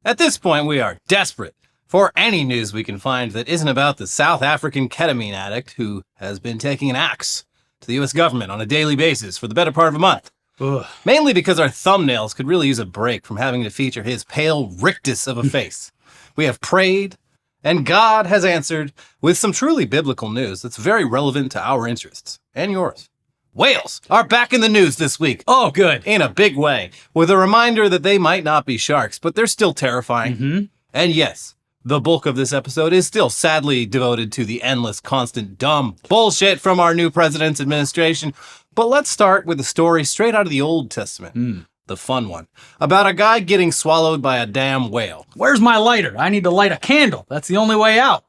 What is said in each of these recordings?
At this point, we are desperate for any news we can find that isn't about the South African ketamine addict who has been taking an axe to the U.S. government on a daily basis for the better part of a month. Ugh. Mainly because our thumbnails could really use a break from having to feature his pale rictus of a face. We have prayed, and God has answered with some truly biblical news that's very relevant to our interests and yours. Whales are back in the news this week. Oh, good. In a big way, with a reminder that they might not be sharks, but they're still terrifying. Mm-hmm. And yes, the bulk of this episode is still sadly devoted to the endless, constant, dumb bullshit from our new president's administration. But let's start with a story straight out of the Old Testament. The fun one. About a guy getting swallowed by a damn whale. Where's my lighter? I need to light a candle. That's the only way out.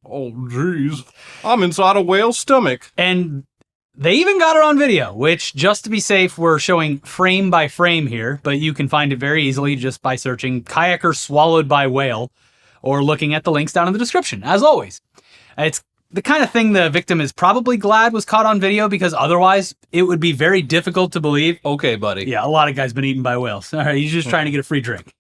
Oh, jeez. I'm inside a whale's stomach. And they even got it on video, which, just to be safe, we're showing frame by frame here, but you can find it very easily just by searching Kayaker swallowed by whale or looking at the links down in the description, as always. It's the kind of thing the victim is probably glad was caught on video because otherwise it would be very difficult to believe. Okay, buddy. Yeah, a lot of guys been eaten by whales. All right, he's just trying to get a free drink.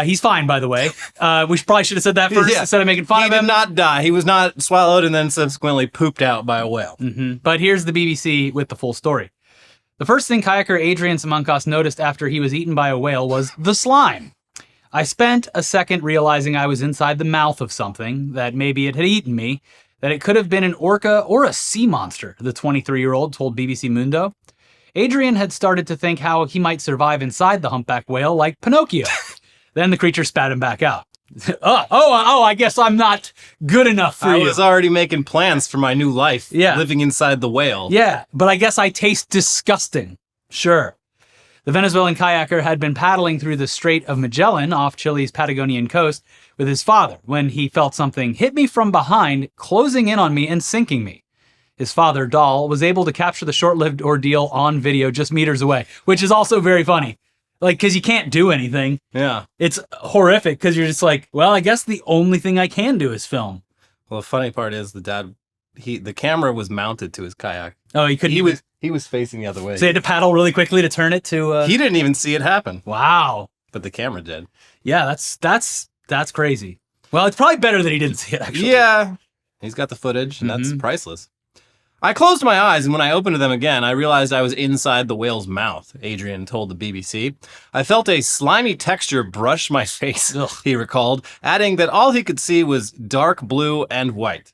He's fine, by the way. We probably should have said that first instead of making fun of him. He did not die. He was not swallowed and then subsequently pooped out by a whale. Mm-hmm. But here's the BBC with the full story. The first thing Kayaker Adrian Simankos noticed after he was eaten by a whale was the slime. I spent a second realizing I was inside the mouth of something, that maybe it had eaten me, that it could have been an orca or a sea monster, the 23-year-old told BBC Mundo. Adrian had started to think how he might survive inside the humpback whale like Pinocchio. Then the creature spat him back out. I guess I'm not good enough for you. I was already making plans for my new life, living inside the whale. Yeah, but I guess I taste disgusting. Sure. The Venezuelan kayaker had been paddling through the Strait of Magellan off Chile's Patagonian coast with his father when he felt something hit me from behind, closing in on me and sinking me. His father, Dahl, was able to capture the short-lived ordeal on video just meters away, which is also very funny. Like, because you can't do anything. Yeah. It's horrific because you're just like, well, I guess the only thing I can do is film. Well, the funny part is the camera was mounted to his kayak. Oh, he couldn't. He was facing the other way. So he had to paddle really quickly to turn it to... He didn't even see it happen. Wow. But the camera did. Yeah, that's crazy. Well, it's probably better that he didn't see it, actually. Yeah. He's got the footage, and that's priceless. I closed my eyes, and when I opened them again, I realized I was inside the whale's mouth, Adrian told the BBC. I felt a slimy texture brush my face, he recalled, adding that all he could see was dark blue and white.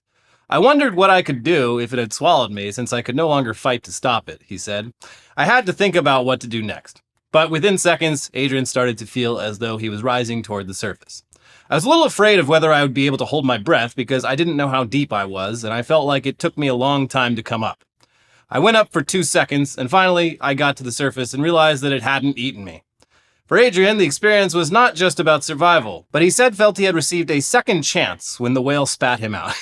I wondered what I could do if it had swallowed me, since I could no longer fight to stop it, he said. I had to think about what to do next. But within seconds, Adrian started to feel as though he was rising toward the surface. I was a little afraid of whether I would be able to hold my breath because I didn't know how deep I was, and I felt like it took me a long time to come up. I went up for 2 seconds, and finally I got to the surface and realized that it hadn't eaten me. For Adrian, the experience was not just about survival, but he felt he had received a second chance when the whale spat him out.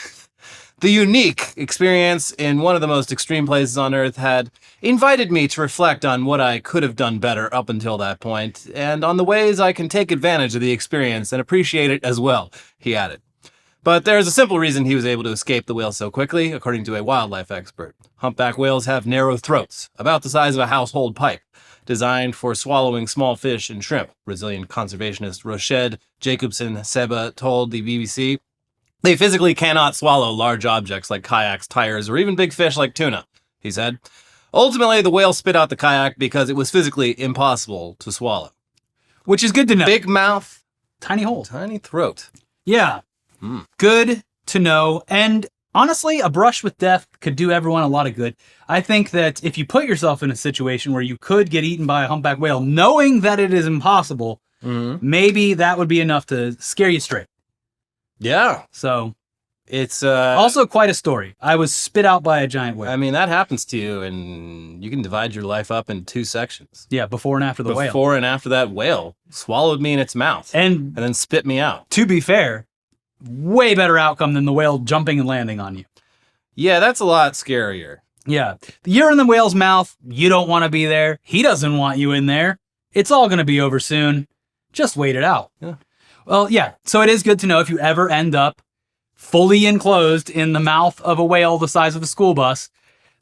The unique experience in one of the most extreme places on Earth had invited me to reflect on what I could have done better up until that point, and on the ways I can take advantage of the experience and appreciate it as well, he added. But there is a simple reason he was able to escape the whale so quickly, according to a wildlife expert. Humpback whales have narrow throats, about the size of a household pipe, designed for swallowing small fish and shrimp, Brazilian conservationist Rochelle Jacobson Seba told the BBC. They physically cannot swallow large objects like kayaks, tires, or even big fish like tuna, he said. Ultimately, the whale spit out the kayak because it was physically impossible to swallow. Which is good to know. Big mouth. Tiny hole. Tiny throat. Yeah. Good to know. And honestly, a brush with death could do everyone a lot of good. I think that if you put yourself in a situation where you could get eaten by a humpback whale, knowing that it is impossible, maybe that would be enough to scare you straight. Yeah. So it's also quite a story. I was spit out by a giant whale. I mean, that happens to you, and you can divide your life up in 2 sections. Yeah, before and after the whale. Before and after that whale swallowed me in its mouth. And then spit me out. To be fair, way better outcome than the whale jumping and landing on you. Yeah, that's a lot scarier. Yeah. You're in the whale's mouth. You don't want to be there. He doesn't want you in there. It's all going to be over soon. Just wait it out. Yeah. Well, yeah. So it is good to know if you ever end up fully enclosed in the mouth of a whale the size of a school bus,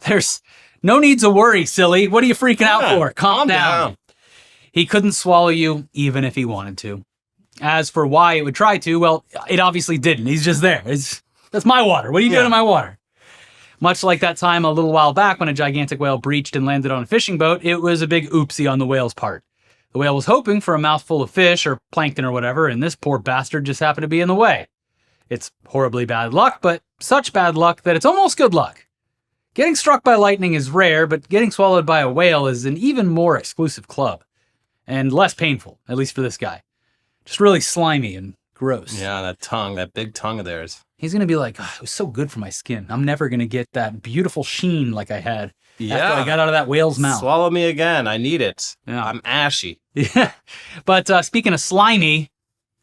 there's no need to worry, silly. What are you freaking out for? Calm down. He couldn't swallow you even if he wanted to. As for why it would try to, well, it obviously didn't. He's just there. That's my water. What are you doing in my water? Much like that time a little while back when a gigantic whale breached and landed on a fishing boat, it was a big oopsie on the whale's part. The whale was hoping for a mouthful of fish or plankton or whatever, and this poor bastard just happened to be in the way. It's horribly bad luck, but such bad luck that it's almost good luck. Getting struck by lightning is rare, but getting swallowed by a whale is an even more exclusive club. And less painful, at least for this guy. Just really slimy and gross. Yeah, that big tongue of theirs. He's going to be like, oh, it was so good for my skin. I'm never going to get that beautiful sheen like I had after I got out of that whale's mouth. Swallow me again. I need it. Yeah. I'm ashy. Yeah. But speaking of slimy,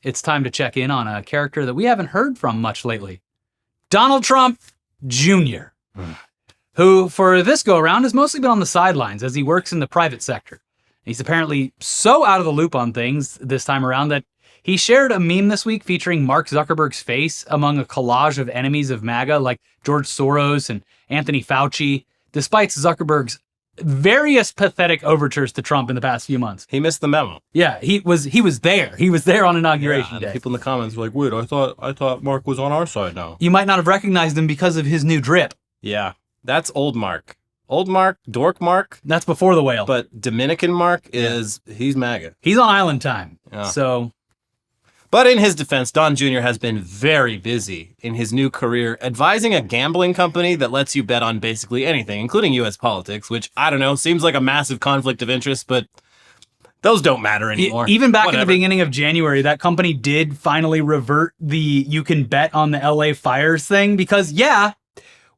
it's time to check in on a character that we haven't heard from much lately. Donald Trump Jr., who for this go-around has mostly been on the sidelines as he works in the private sector. He's apparently so out of the loop on things this time around that he shared a meme this week featuring Mark Zuckerberg's face among a collage of enemies of MAGA like George Soros and Anthony Fauci, despite Zuckerberg's various pathetic overtures to Trump in the past few months. He missed the memo. Yeah, he was there. He was there on Inauguration Day. People in the comments were like, wait, I thought Mark was on our side now. You might not have recognized him because of his new drip. Yeah, that's old Mark. Old Mark, dork Mark. That's before the whale. But Dominican Mark he's MAGA. He's on island time. Yeah. So... But in his defense, Don Jr. has been very busy in his new career advising a gambling company that lets you bet on basically anything, including U.S. politics, which, I don't know, seems like a massive conflict of interest, but those don't matter anymore. Even back in the beginning of January, that company did finally revert the you can bet on the LA fires thing because,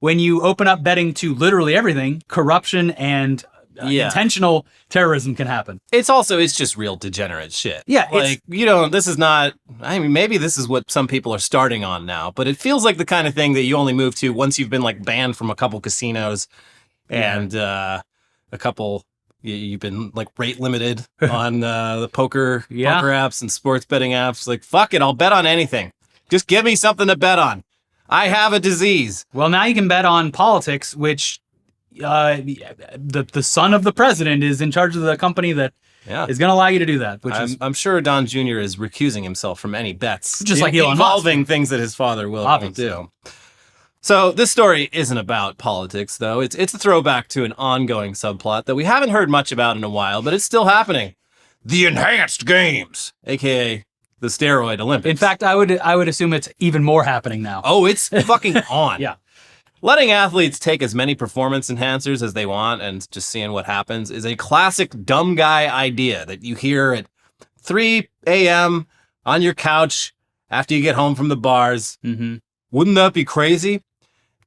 when you open up betting to literally everything, corruption and intentional terrorism can happen. It's just real degenerate shit. Yeah. This is not, maybe this is what some people are starting on now, but it feels like the kind of thing that you only move to once you've been like banned from a couple casinos and a couple, you've been like rate limited on the poker apps and sports betting apps. Like, fuck it, I'll bet on anything. Just give me something to bet on. I have a disease. Well, now you can bet on politics, which the son of the president is in charge of the company that is going to allow you to do that. Which I'm sure Don Jr. is recusing himself from any bets, just like Elon involving things that his father will do. So this story isn't about politics, though. It's a throwback to an ongoing subplot that we haven't heard much about in a while, but it's still happening. The Enhanced Games, aka the Steroid Olympics. In fact, I would assume it's even more happening now. Oh, it's fucking on. Yeah. Letting athletes take as many performance enhancers as they want and just seeing what happens is a classic dumb guy idea that you hear at 3 a.m. on your couch after you get home from the bars. Mm-hmm. Wouldn't that be crazy?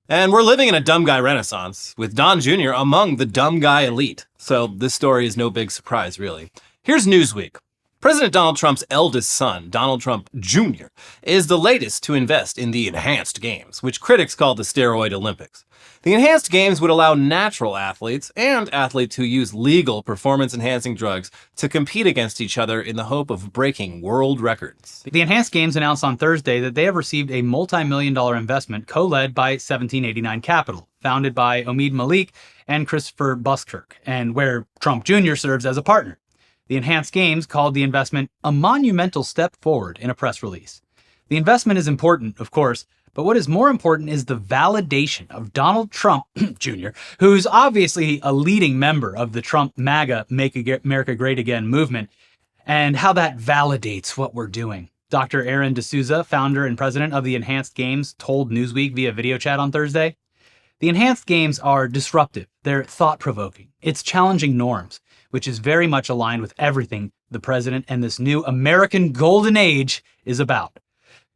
And we're living in a dumb guy renaissance, with Don Jr. among the dumb guy elite. So this story is no big surprise, really. Here's Newsweek. President Donald Trump's eldest son, Donald Trump Jr., is the latest to invest in the Enhanced Games, which critics call the Steroid Olympics. The Enhanced Games would allow natural athletes and athletes who use legal performance-enhancing drugs to compete against each other in the hope of breaking world records. The Enhanced Games announced on Thursday that they have received a multi-million-dollar investment co-led by 1789 Capital, founded by Omid Malik and Christopher Buskirk, and where Trump Jr. serves as a partner. The Enhanced Games called the investment a monumental step forward in a press release. The investment is important, of course, but what is more important is the validation of Donald Trump Jr., who's obviously a leading member of the Trump MAGA Make America Great Again movement, and how that validates what we're doing. Dr. Aaron D'Souza, founder and president of the Enhanced Games, told Newsweek via video chat on Thursday, "The Enhanced Games are disruptive. They're thought-provoking. It's challenging norms, which is very much aligned with everything the president and this new American golden age is about."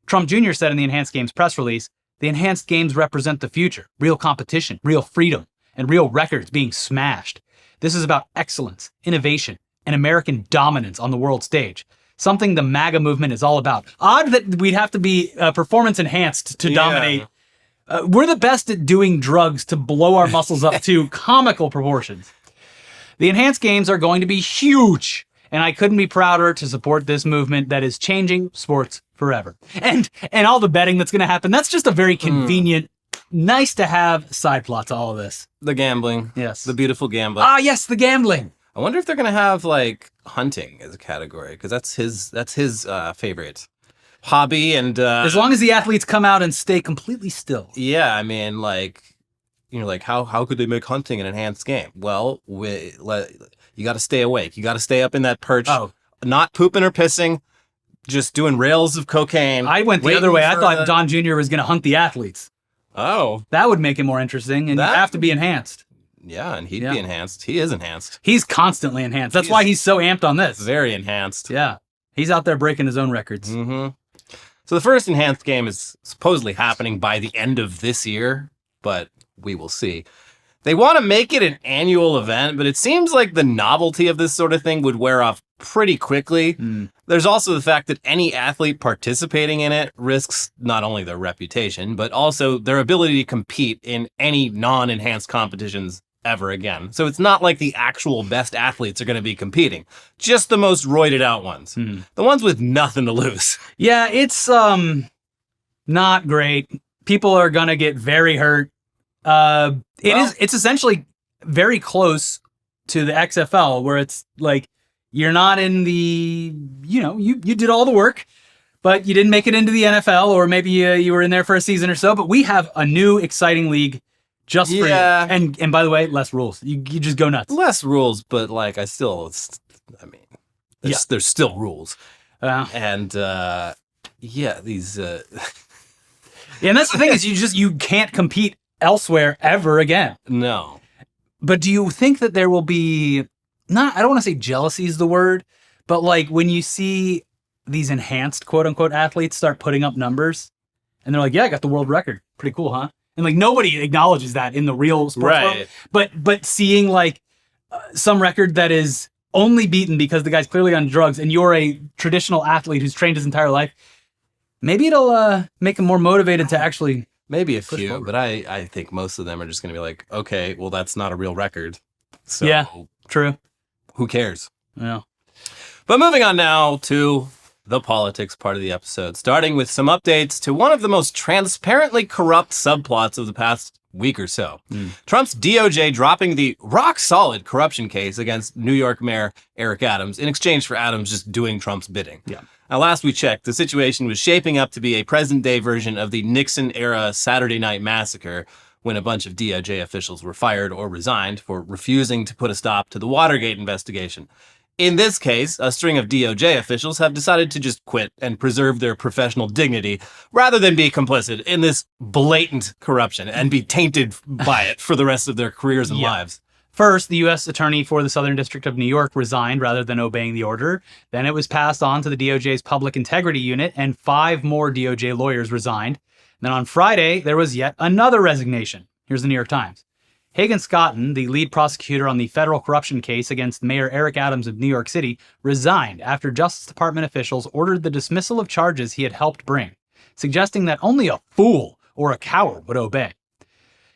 Trump Jr. said in the Enhanced Games press release, "The Enhanced Games represent the future, real competition, real freedom, and real records being smashed. This is about excellence, innovation, and American dominance on the world stage. Something the MAGA movement is all about." Odd that we'd have to be performance enhanced to dominate. We're the best at doing drugs to blow our muscles up to comical proportions. The Enhanced Games are going to be huge, and I couldn't be prouder to support this movement that is changing sports forever. And all the betting that's going to happen, that's just a very convenient, nice to have side plot to all of this. The gambling. Yes. The beautiful gambling. Ah, yes, the gambling. I wonder if they're gonna have like hunting as a category because that's his favorite hobby. And as long as the athletes come out and stay completely still. yeah, I mean, like, like how could they make hunting an enhanced game? Well, you got to stay awake. You got to stay up in that perch, not pooping or pissing, just doing rails of cocaine. I went the other way. I thought Don Jr. was going to hunt the athletes. Oh, that would make it more interesting, and you have to be enhanced. Yeah, and he'd be enhanced. He is enhanced. He's constantly enhanced. That's why he's so amped on this. Very enhanced. Yeah, he's out there breaking his own records. Mm-hmm. So the first enhanced game is supposedly happening by the end of this year, but we will see. They want to make it an annual event, but it seems like the novelty of this sort of thing would wear off pretty quickly. There's also the fact that any athlete participating in it risks not only their reputation, but also their ability to compete in any non-enhanced competitions ever again. So it's not like the actual best athletes are going to be competing, just the most roided out ones. The ones with nothing to lose. Yeah, it's not great. People are going to get very hurt. It's essentially very close to the XFL, where it's like you're not in the, you did all the work, but you didn't make it into the NFL, or maybe you were in there for a season or so. But we have a new exciting league just for you. And by the way, less rules. You just go nuts. Less rules, but like there's still rules. And these. Yeah, and that's the thing is you can't compete elsewhere ever again. No. But do you think that there will be, I don't want to say jealousy is the word, but like when you see these enhanced quote unquote athletes start putting up numbers and they're like, yeah, I got the world record. Pretty cool, huh? And like nobody acknowledges that in the real sports world. But seeing like some record that is only beaten because the guy's clearly on drugs and you're a traditional athlete who's trained his entire life, maybe it'll make him more motivated to actually. Maybe a few, forward. But I think most of them are just going to be like, okay, well, that's not a real record. So yeah, true. Who cares? Yeah. But moving on now to the politics part of the episode, starting with some updates to one of the most transparently corrupt subplots of the past week or so. Trump's DOJ dropping the rock-solid corruption case against New York Mayor Eric Adams in exchange for Adams just doing Trump's bidding. Yeah. Now, last we checked, the situation was shaping up to be a present-day version of the Nixon-era Saturday Night Massacre, when a bunch of DOJ officials were fired or resigned for refusing to put a stop to the Watergate investigation. In this case, a string of DOJ officials have decided to just quit and preserve their professional dignity rather than be complicit in this blatant corruption and be tainted by it for the rest of their careers and lives. First, the U.S. Attorney for the Southern District of New York resigned rather than obeying the order. Then it was passed on to the DOJ's Public Integrity Unit, and 5 more DOJ lawyers resigned. Then on Friday, there was yet another resignation. Here's the New York Times. Hagen Scotton, the lead prosecutor on the federal corruption case against Mayor Eric Adams of New York City, resigned after Justice Department officials ordered the dismissal of charges he had helped bring, suggesting that only a fool or a coward would obey.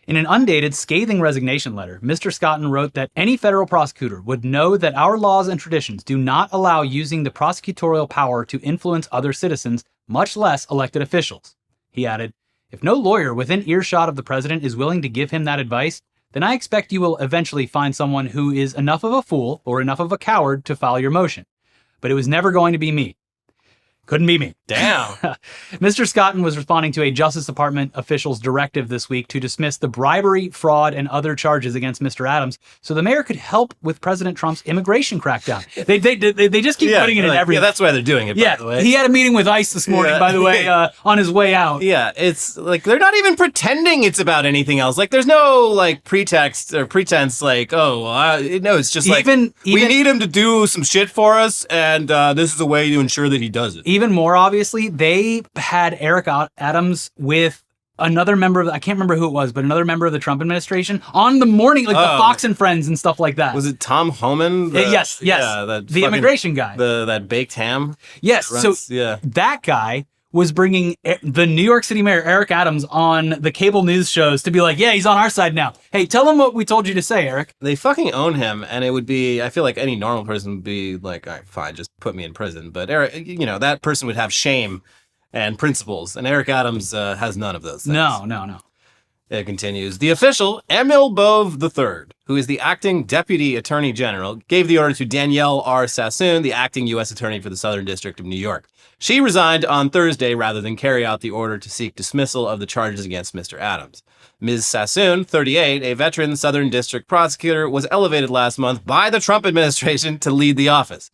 In an undated, scathing resignation letter, Mr. Scotton wrote that any federal prosecutor would know that our laws and traditions do not allow using the prosecutorial power to influence other citizens, much less elected officials. He added, if no lawyer within earshot of the president is willing to give him that advice, then I expect you will eventually find someone who is enough of a fool or enough of a coward to file your motion. But it was never going to be me. Couldn't be me. Damn. Mr. Scotton was responding to a Justice Department official's directive this week to dismiss the bribery, fraud, and other charges against Mr. Adams so the mayor could help with President Trump's immigration crackdown. They just keep putting it in everything. Yeah, that's why they're doing it, by the way. He had a meeting with ICE this morning, by the way, on his way out. Yeah, it's like they're not even pretending it's about anything else. Like there's no like pretext or pretense like, no, it's just like we need him to do some shit for us, and this is a way to ensure that he does it. Even more obviously, they had Eric Adams with another member of, I can't remember who it was, but another member of the Trump administration on the morning, like the Fox and Friends and stuff like that. Was it Tom Homan? Yes. Yeah, the immigration guy. That baked ham? Yes. So that guy was bringing the New York City mayor, Eric Adams, on the cable news shows to be like, yeah, he's on our side now. Hey, tell him what we told you to say, Eric. They fucking own him, and it would be, I feel like any normal person would be like, all right, fine, just put me in prison. But Eric, that person would have shame and principles, and Eric Adams has none of those things. No. It continues. The official, Emil Bove III, who is the acting deputy attorney general, gave the order to Danielle R. Sassoon, the acting U.S. attorney for the Southern District of New York. She resigned on Thursday rather than carry out the order to seek dismissal of the charges against Mr. Adams. Ms. Sassoon, 38, a veteran Southern District prosecutor, was elevated last month by the Trump administration to lead the office.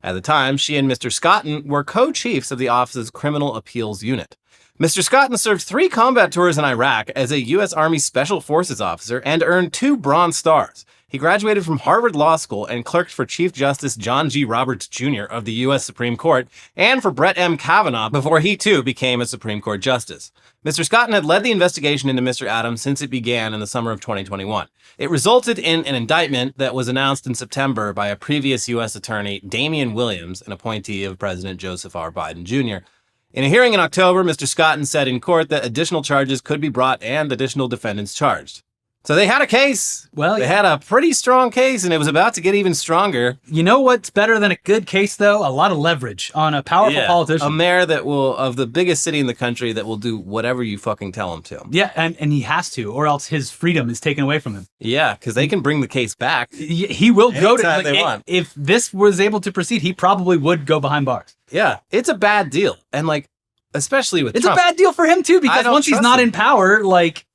At the time, she and Mr. Scotton were co-chiefs of the office's Criminal Appeals Unit. Mr. Scotton served 3 combat tours in Iraq as a U.S. Army Special Forces officer and earned 2 Bronze Stars. He graduated from Harvard Law School and clerked for Chief Justice John G. Roberts Jr. of the U.S. Supreme Court and for Brett M. Kavanaugh before he, too, became a Supreme Court justice. Mr. Scotton had led the investigation into Mr. Adams since it began in the summer of 2021. It resulted in an indictment that was announced in September by a previous U.S. attorney, Damian Williams, an appointee of President Joseph R. Biden Jr. In a hearing in October, Mr. Scotton said in court that additional charges could be brought and additional defendants charged. So they had a case. Well, they had a pretty strong case, and it was about to get even stronger. You know what's better than a good case, though? A lot of leverage on a powerful politician. A mayor that will, of the biggest city in the country, that will do whatever you fucking tell him to. Yeah, and he has to, or else his freedom is taken away from him. Yeah, because they can bring the case back. He will go to anytime they want. If this was able to proceed, he probably would go behind bars. Yeah, it's a bad deal. And, like, especially with Trump. It's a bad deal for him, too, because once he's not in power, like...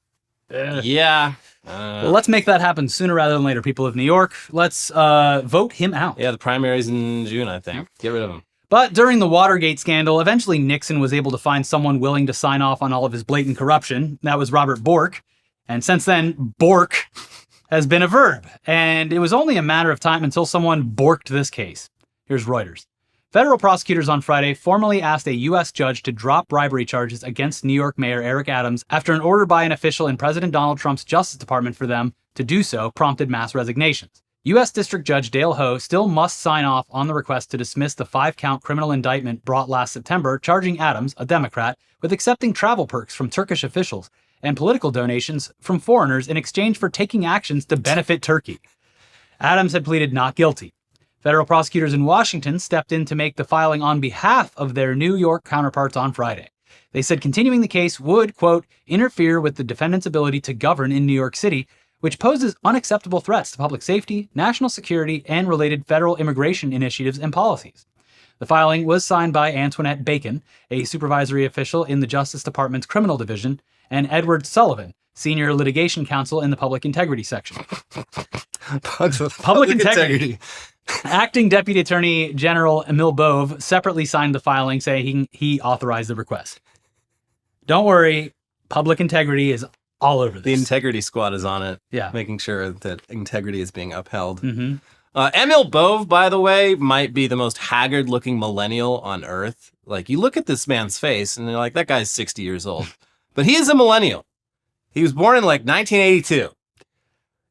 Yeah. Well, let's make that happen sooner rather than later, people of New York. Let's vote him out. Yeah, the primary's in June, I think. Get rid of him. But during the Watergate scandal, eventually Nixon was able to find someone willing to sign off on all of his blatant corruption. That was Robert Bork. And since then, Bork has been a verb. And it was only a matter of time until someone borked this case. Here's Reuters. Federal prosecutors on Friday formally asked a U.S. judge to drop bribery charges against New York Mayor Eric Adams after an order by an official in President Donald Trump's Justice Department for them to do so prompted mass resignations. U.S. District Judge Dale Ho still must sign off on the request to dismiss the 5-count criminal indictment brought last September, charging Adams, a Democrat, with accepting travel perks from Turkish officials and political donations from foreigners in exchange for taking actions to benefit Turkey. Adams had pleaded not guilty. Federal prosecutors in Washington stepped in to make the filing on behalf of their New York counterparts on Friday. They said continuing the case would, quote, interfere with the defendant's ability to govern in New York City, which poses unacceptable threats to public safety, national security, and related federal immigration initiatives and policies. The filing was signed by Antoinette Bacon, a supervisory official in the Justice Department's Criminal Division, and Edward Sullivan, senior litigation counsel in the Public Integrity section. Public integrity. Acting Deputy Attorney General Emil Bove separately signed the filing saying he authorized the request. Don't worry, public integrity is all over this. The integrity squad is on it. Yeah. Making sure that integrity is being upheld. Mm-hmm. Emil Bove, by the way, might be the most haggard-looking millennial on Earth. Like, you look at this man's face, and you're like, that guy's 60 years old. But he is a millennial. He was born in, like, 1982.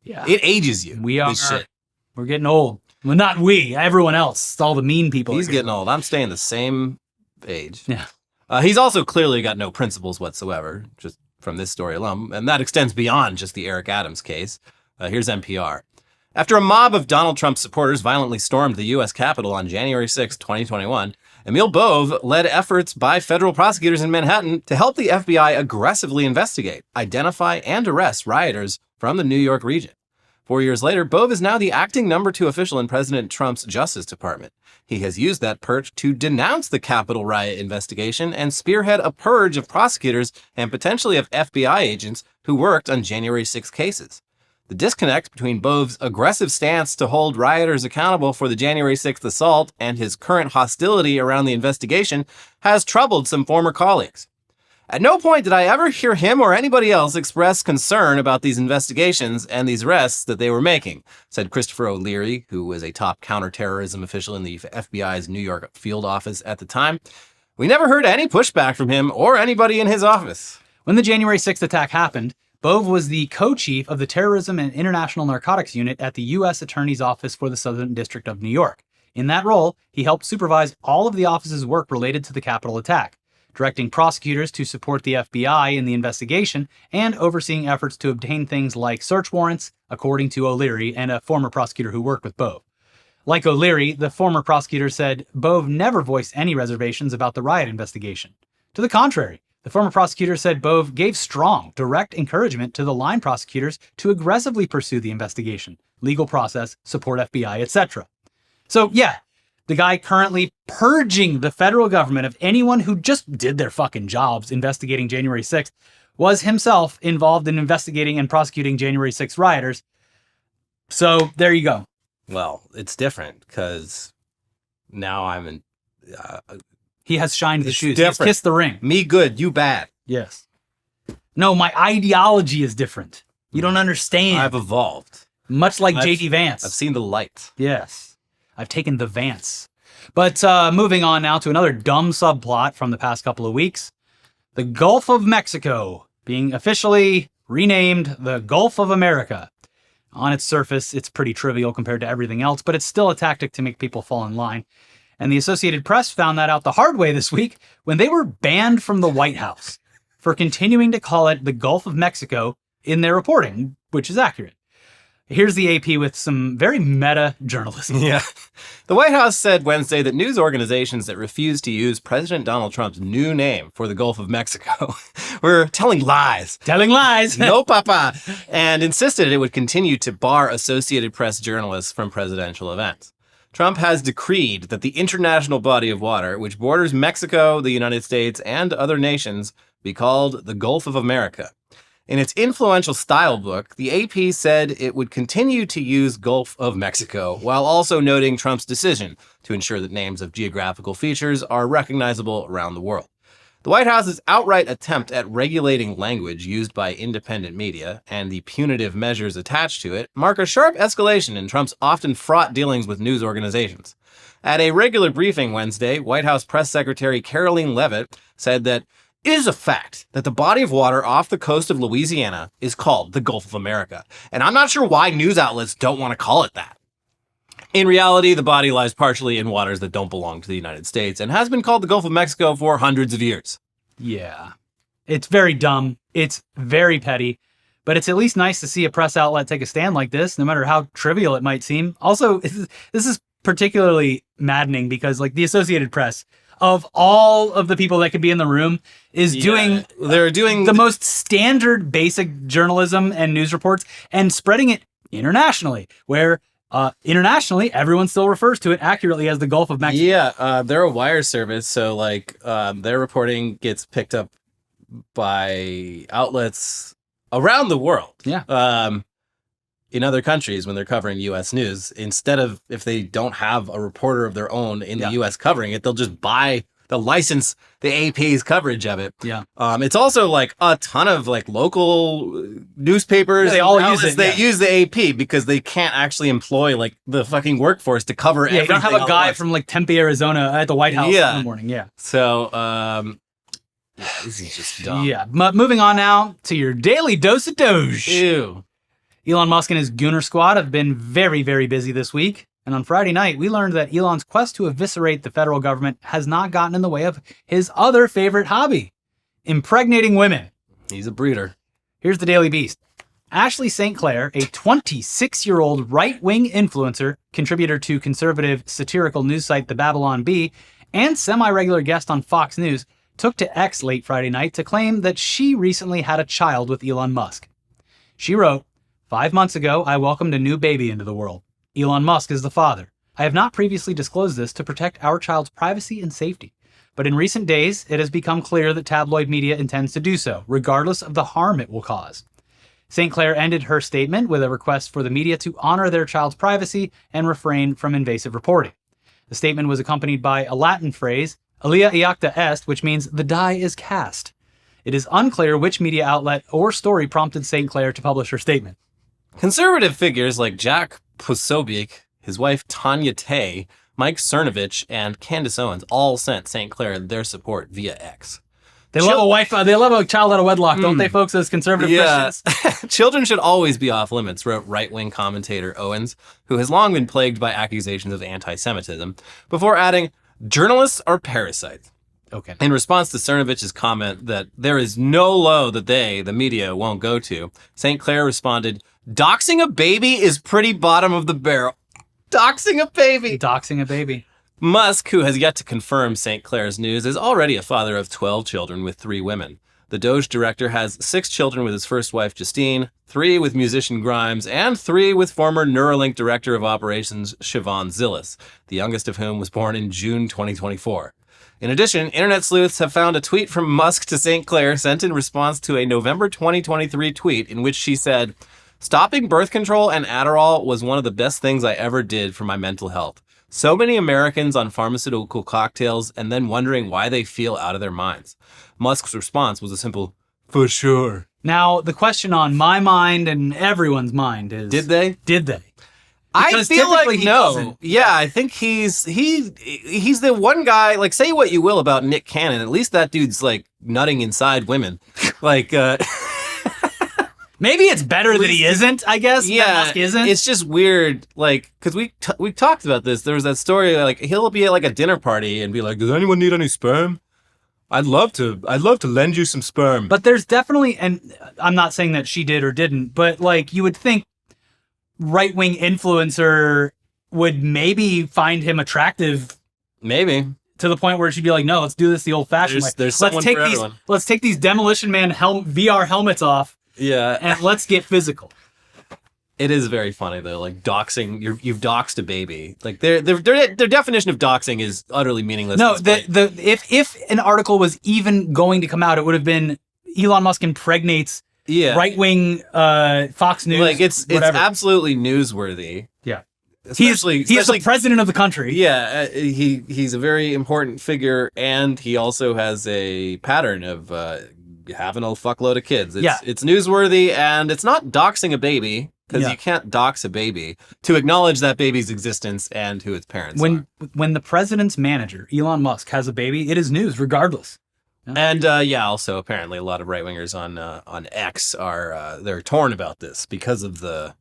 Yeah. It ages you. We are. This shit. We're getting old. Well, not we. Everyone else. All the mean people. He's getting old. I'm staying the same age. Yeah. He's also clearly got no principles whatsoever, just from this story alone. And that extends beyond just the Eric Adams case. Here's NPR. After a mob of Donald Trump supporters violently stormed the U.S. Capitol on January 6, 2021, Emil Bove led efforts by federal prosecutors in Manhattan to help the FBI aggressively investigate, identify, and arrest rioters from the New York region. 4 years later, Bove is now the acting number 2 official in President Trump's Justice Department. He has used that perch to denounce the Capitol riot investigation and spearhead a purge of prosecutors and potentially of FBI agents who worked on January 6 cases. The disconnect between Bove's aggressive stance to hold rioters accountable for the January 6th assault and his current hostility around the investigation has troubled some former colleagues. At no point did I ever hear him or anybody else express concern about these investigations and these arrests that they were making, said Christopher O'Leary, who was a top counterterrorism official in the FBI's New York field office at the time. We never heard any pushback from him or anybody in his office. When the January 6th attack happened, Bove was the co-chief of the Terrorism and International Narcotics Unit at the U.S. Attorney's Office for the Southern District of New York. In that role, he helped supervise all of the office's work related to the Capitol attack, directing prosecutors to support the FBI in the investigation and overseeing efforts to obtain things like search warrants, according to O'Leary and a former prosecutor who worked with Bove. Like O'Leary, the former prosecutor said Bove never voiced any reservations about the riot investigation. To the contrary, The former prosecutor said Bove gave strong, direct encouragement to the line prosecutors to aggressively pursue the investigation, legal process, support FBI, etc. So yeah, the guy currently purging the federal government of anyone who just did their fucking jobs investigating January 6th was himself involved in investigating and prosecuting January 6th rioters. So there you go. Well, it's different because now I'm in... He has shined the It's shoes. different. He's kissed the ring. Me good, you bad. Yes. No, my ideology is different. You don't understand. I've evolved. Much like J.D. Vance. I've seen the light. Yes. I've taken the Vance. But moving on now to another dumb subplot from the past couple of weeks. The Gulf of Mexico being officially renamed the Gulf of America. On its surface, it's pretty trivial compared to everything else, but it's still a tactic to make people fall in line. And the Associated Press found that out the hard way this week when they were banned from the White House for continuing to call it the Gulf of Mexico in their reporting, which is accurate. Here's the AP with some very meta journalism. Yeah. The White House said Wednesday that news organizations that refused to use President Donald Trump's new name for the Gulf of Mexico were telling lies. Telling lies. No, papa. And insisted it would continue to bar Associated Press journalists from presidential events. Trump has decreed that the international body of water, which borders Mexico, the United States, and other nations, be called the Gulf of America. In its influential style book, the AP said it would continue to use Gulf of Mexico, while also noting Trump's decision to ensure that names of geographical features are recognizable around the world. The White House's outright attempt at regulating language used by independent media and the punitive measures attached to it mark a sharp escalation in Trump's often fraught dealings with news organizations. At a regular briefing Wednesday, White House Press Secretary Caroline Leavitt said that it is a fact that the body of water off the coast of Louisiana is called the Gulf of America, and I'm not sure why news outlets don't want to call it that. In reality, the body lies partially in waters that don't belong to the United States and has been called the Gulf of Mexico for hundreds of years. Yeah. It's very dumb. It's very petty. But it's at least nice to see a press outlet take a stand like this, no matter how trivial it might seem. Also, this is particularly maddening because, like, the Associated Press, of all of the people that could be in the room, they're doing the most standard basic journalism and news reports and spreading it internationally, where internationally, everyone still refers to it accurately as the Gulf of Mexico. Yeah, they're a wire service, so their reporting gets picked up by outlets around the world. Yeah. In other countries when they're covering U.S. news, instead of if they don't have a reporter of their own in the U.S. covering it, they'll just license the AP's coverage of it. Yeah. It's also like a ton of like local newspapers. They all use it. They use the AP because they can't actually employ like the fucking workforce to cover everything. You don't have a guy from like Tempe, Arizona at the White House in the morning. Yeah. So, this is just dumb. Yeah. Moving on now to your daily dose of DOGE. Ew. Elon Musk and his Gooner squad have been very, very busy this week. And on Friday night, we learned that Elon's quest to eviscerate the federal government has not gotten in the way of his other favorite hobby, impregnating women. He's a breeder. Here's the Daily Beast. Ashley St. Clair, a 26-year-old right-wing influencer, contributor to conservative satirical news site The Babylon Bee, and semi-regular guest on Fox News, took to X late Friday night to claim that she recently had a child with Elon Musk. She wrote, 5 months ago, I welcomed a new baby into the world. Elon Musk is the father. I have not previously disclosed this to protect our child's privacy and safety. But in recent days, it has become clear that tabloid media intends to do so, regardless of the harm it will cause. St. Clair ended her statement with a request for the media to honor their child's privacy and refrain from invasive reporting. The statement was accompanied by a Latin phrase, alia iacta est, which means the die is cast. It is unclear which media outlet or story prompted St. Clair to publish her statement. Conservative figures like Jack Posobiec, his wife Tanya Tay, Mike Cernovich, and Candace Owens all sent St. Clair their support via X. They love a wife. They love a child out of wedlock, don't they, folks? As conservative Christians. Children should always be off limits, wrote right-wing commentator Owens, who has long been plagued by accusations of anti-Semitism, before adding, "Journalists are parasites." Okay. In response to Cernovich's comment that there is no low that they, the media, won't go to, St. Clair responded, "Doxing a baby is pretty bottom of the barrel." Doxing a baby. Doxing a baby. Musk, who has yet to confirm St. Clair's news, is already a father of 12 children with 3 women. The DOGE director has 6 children with his first wife, Justine, 3 with musician Grimes, and 3 with former Neuralink director of operations, Siobhan Zillis, the youngest of whom was born in June 2024. In addition, internet sleuths have found a tweet from Musk to St. Clair sent in response to a November 2023 tweet in which she said, "Stopping birth control and Adderall was one of the best things I ever did for my mental health. So many Americans on pharmaceutical cocktails and then wondering why they feel out of their minds." Musk's response was a simple, "For sure." Now, the question on my mind and everyone's mind is... Did they? Did they? I Because feel typically like he no. doesn't. Yeah, I think he's the one guy, like, say what you will about Nick Cannon, at least that dude's, like, nutting inside women. Like, Maybe it's better that he isn't, I guess. yeah, that Musk isn't. it's just weird, like, because we talked about this. There was that story, like, he'll be at, like, a dinner party and be like, "Does anyone need any sperm? I'd love to lend you some sperm." But there's definitely, and I'm not saying that she did or didn't, but like you would think right-wing influencer would maybe find him attractive Maybe. to the point where she'd be like, "No, let's do this the old-fashioned way. There's someone for everyone. Let's take these Demolition Man VR helmets off Yeah. and let's get physical." It is very funny though, like doxing. You've doxed a baby. Like their definition of doxing is utterly meaningless. No, at this point. if an article was even going to come out, it would have been Elon Musk impregnates right-wing Fox News. Like it's whatever. absolutely newsworthy. Yeah. He's Especially the president of the country. Yeah, he's a very important figure, and he also has a pattern of having a fuckload of kids. It's newsworthy, and it's not doxing a baby. Because you can't dox a baby to acknowledge that baby's existence and who its parents are. When the president's manager, Elon Musk, has a baby, it is news regardless. Yeah. And also apparently a lot of right wingers on X are they're torn about this because of the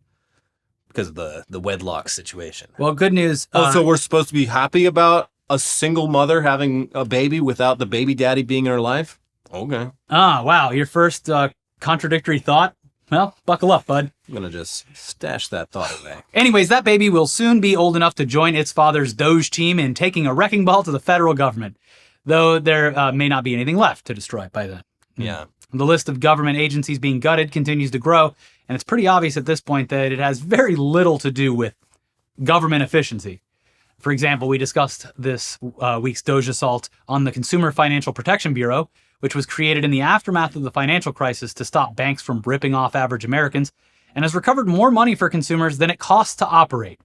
wedlock situation. Well, good news. So we're supposed to be happy about a single mother having a baby without the baby daddy being in her life? Okay. Wow. Your first contradictory thought? Well, buckle up, bud. I'm going to just stash that thought away. Anyways, that baby will soon be old enough to join its father's DOGE team in taking a wrecking ball to the federal government, though there may not be anything left to destroy by then. Yeah. The list of government agencies being gutted continues to grow, and it's pretty obvious at this point that it has very little to do with government efficiency. For example, we discussed this week's DOGE assault on the Consumer Financial Protection Bureau, which was created in the aftermath of the financial crisis to stop banks from ripping off average Americans, and has recovered more money for consumers than it costs to operate.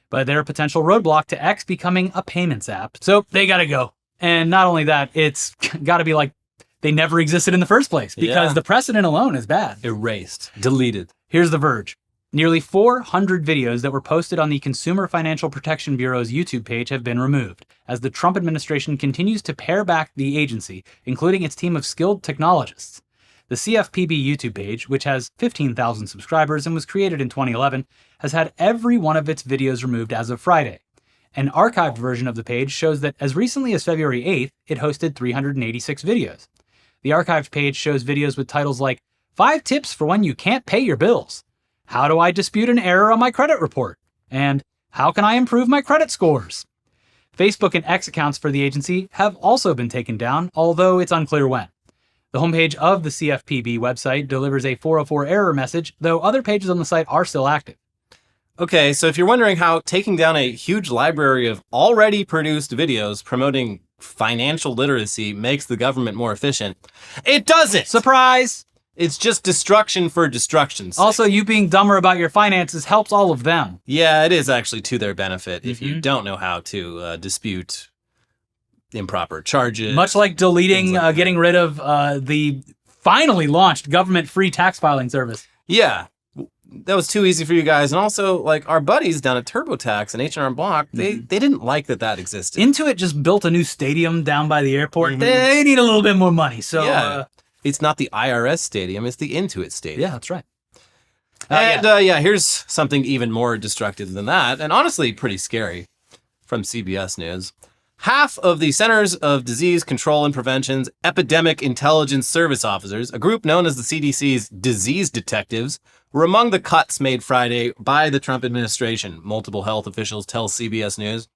But they're a potential roadblock to X becoming a payments app. So they gotta go. And not only that, it's gotta be like they never existed in the first place, because the precedent alone is bad. Erased. Deleted. Here's The Verge. Nearly 400 videos that were posted on the Consumer Financial Protection Bureau's YouTube page have been removed, as the Trump administration continues to pare back the agency, including its team of skilled technologists. The CFPB YouTube page, which has 15,000 subscribers and was created in 2011, has had every one of its videos removed as of Friday. An archived version of the page shows that as recently as February 8th, it hosted 386 videos. The archived page shows videos with titles like 5 Tips for When You Can't Pay Your Bills, How Do I Dispute an Error on My Credit Report, and How Can I Improve My Credit Scores? Facebook and X accounts for the agency have also been taken down, although it's unclear when. The homepage of the CFPB website delivers a 404 error message, though other pages on the site are still active. Okay, so if you're wondering how taking down a huge library of already produced videos promoting financial literacy makes the government more efficient, it doesn't! Surprise! It's just destruction for destruction's sake. Also, you being dumber about your finances helps all of them. Yeah, it is actually to their benefit if you don't know how to dispute improper charges. Much like deleting, getting rid of the finally launched government free tax filing service. Yeah, that was too easy for you guys. And also, like, our buddies down at TurboTax and H&R Block, they didn't like that existed. Intuit just built a new stadium down by the airport. They need a little bit more money, so... It's not the IRS stadium, it's the Intuit stadium. Yeah, that's right. Here's something even more destructive than that, and honestly pretty scary, from CBS News. Half of the Centers of Disease Control and Prevention's Epidemic Intelligence Service officers, a group known as the CDC's disease detectives, were among the cuts made Friday by the Trump administration, multiple health officials tell CBS News.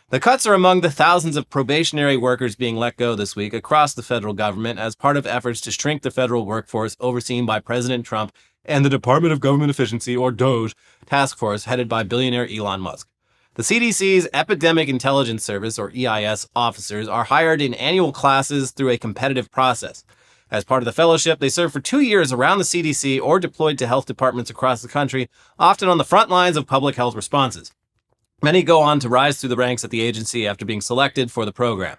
The cuts are among the thousands of probationary workers being let go this week across the federal government as part of efforts to shrink the federal workforce overseen by President Trump and the Department of Government Efficiency, or DOGE, task force headed by billionaire Elon Musk. The CDC's Epidemic Intelligence Service, or EIS, officers are hired in annual classes through a competitive process. As part of the fellowship, they serve for 2 years around the CDC or deployed to health departments across the country, often on the front lines of public health responses. Many go on to rise through the ranks at the agency after being selected for the program.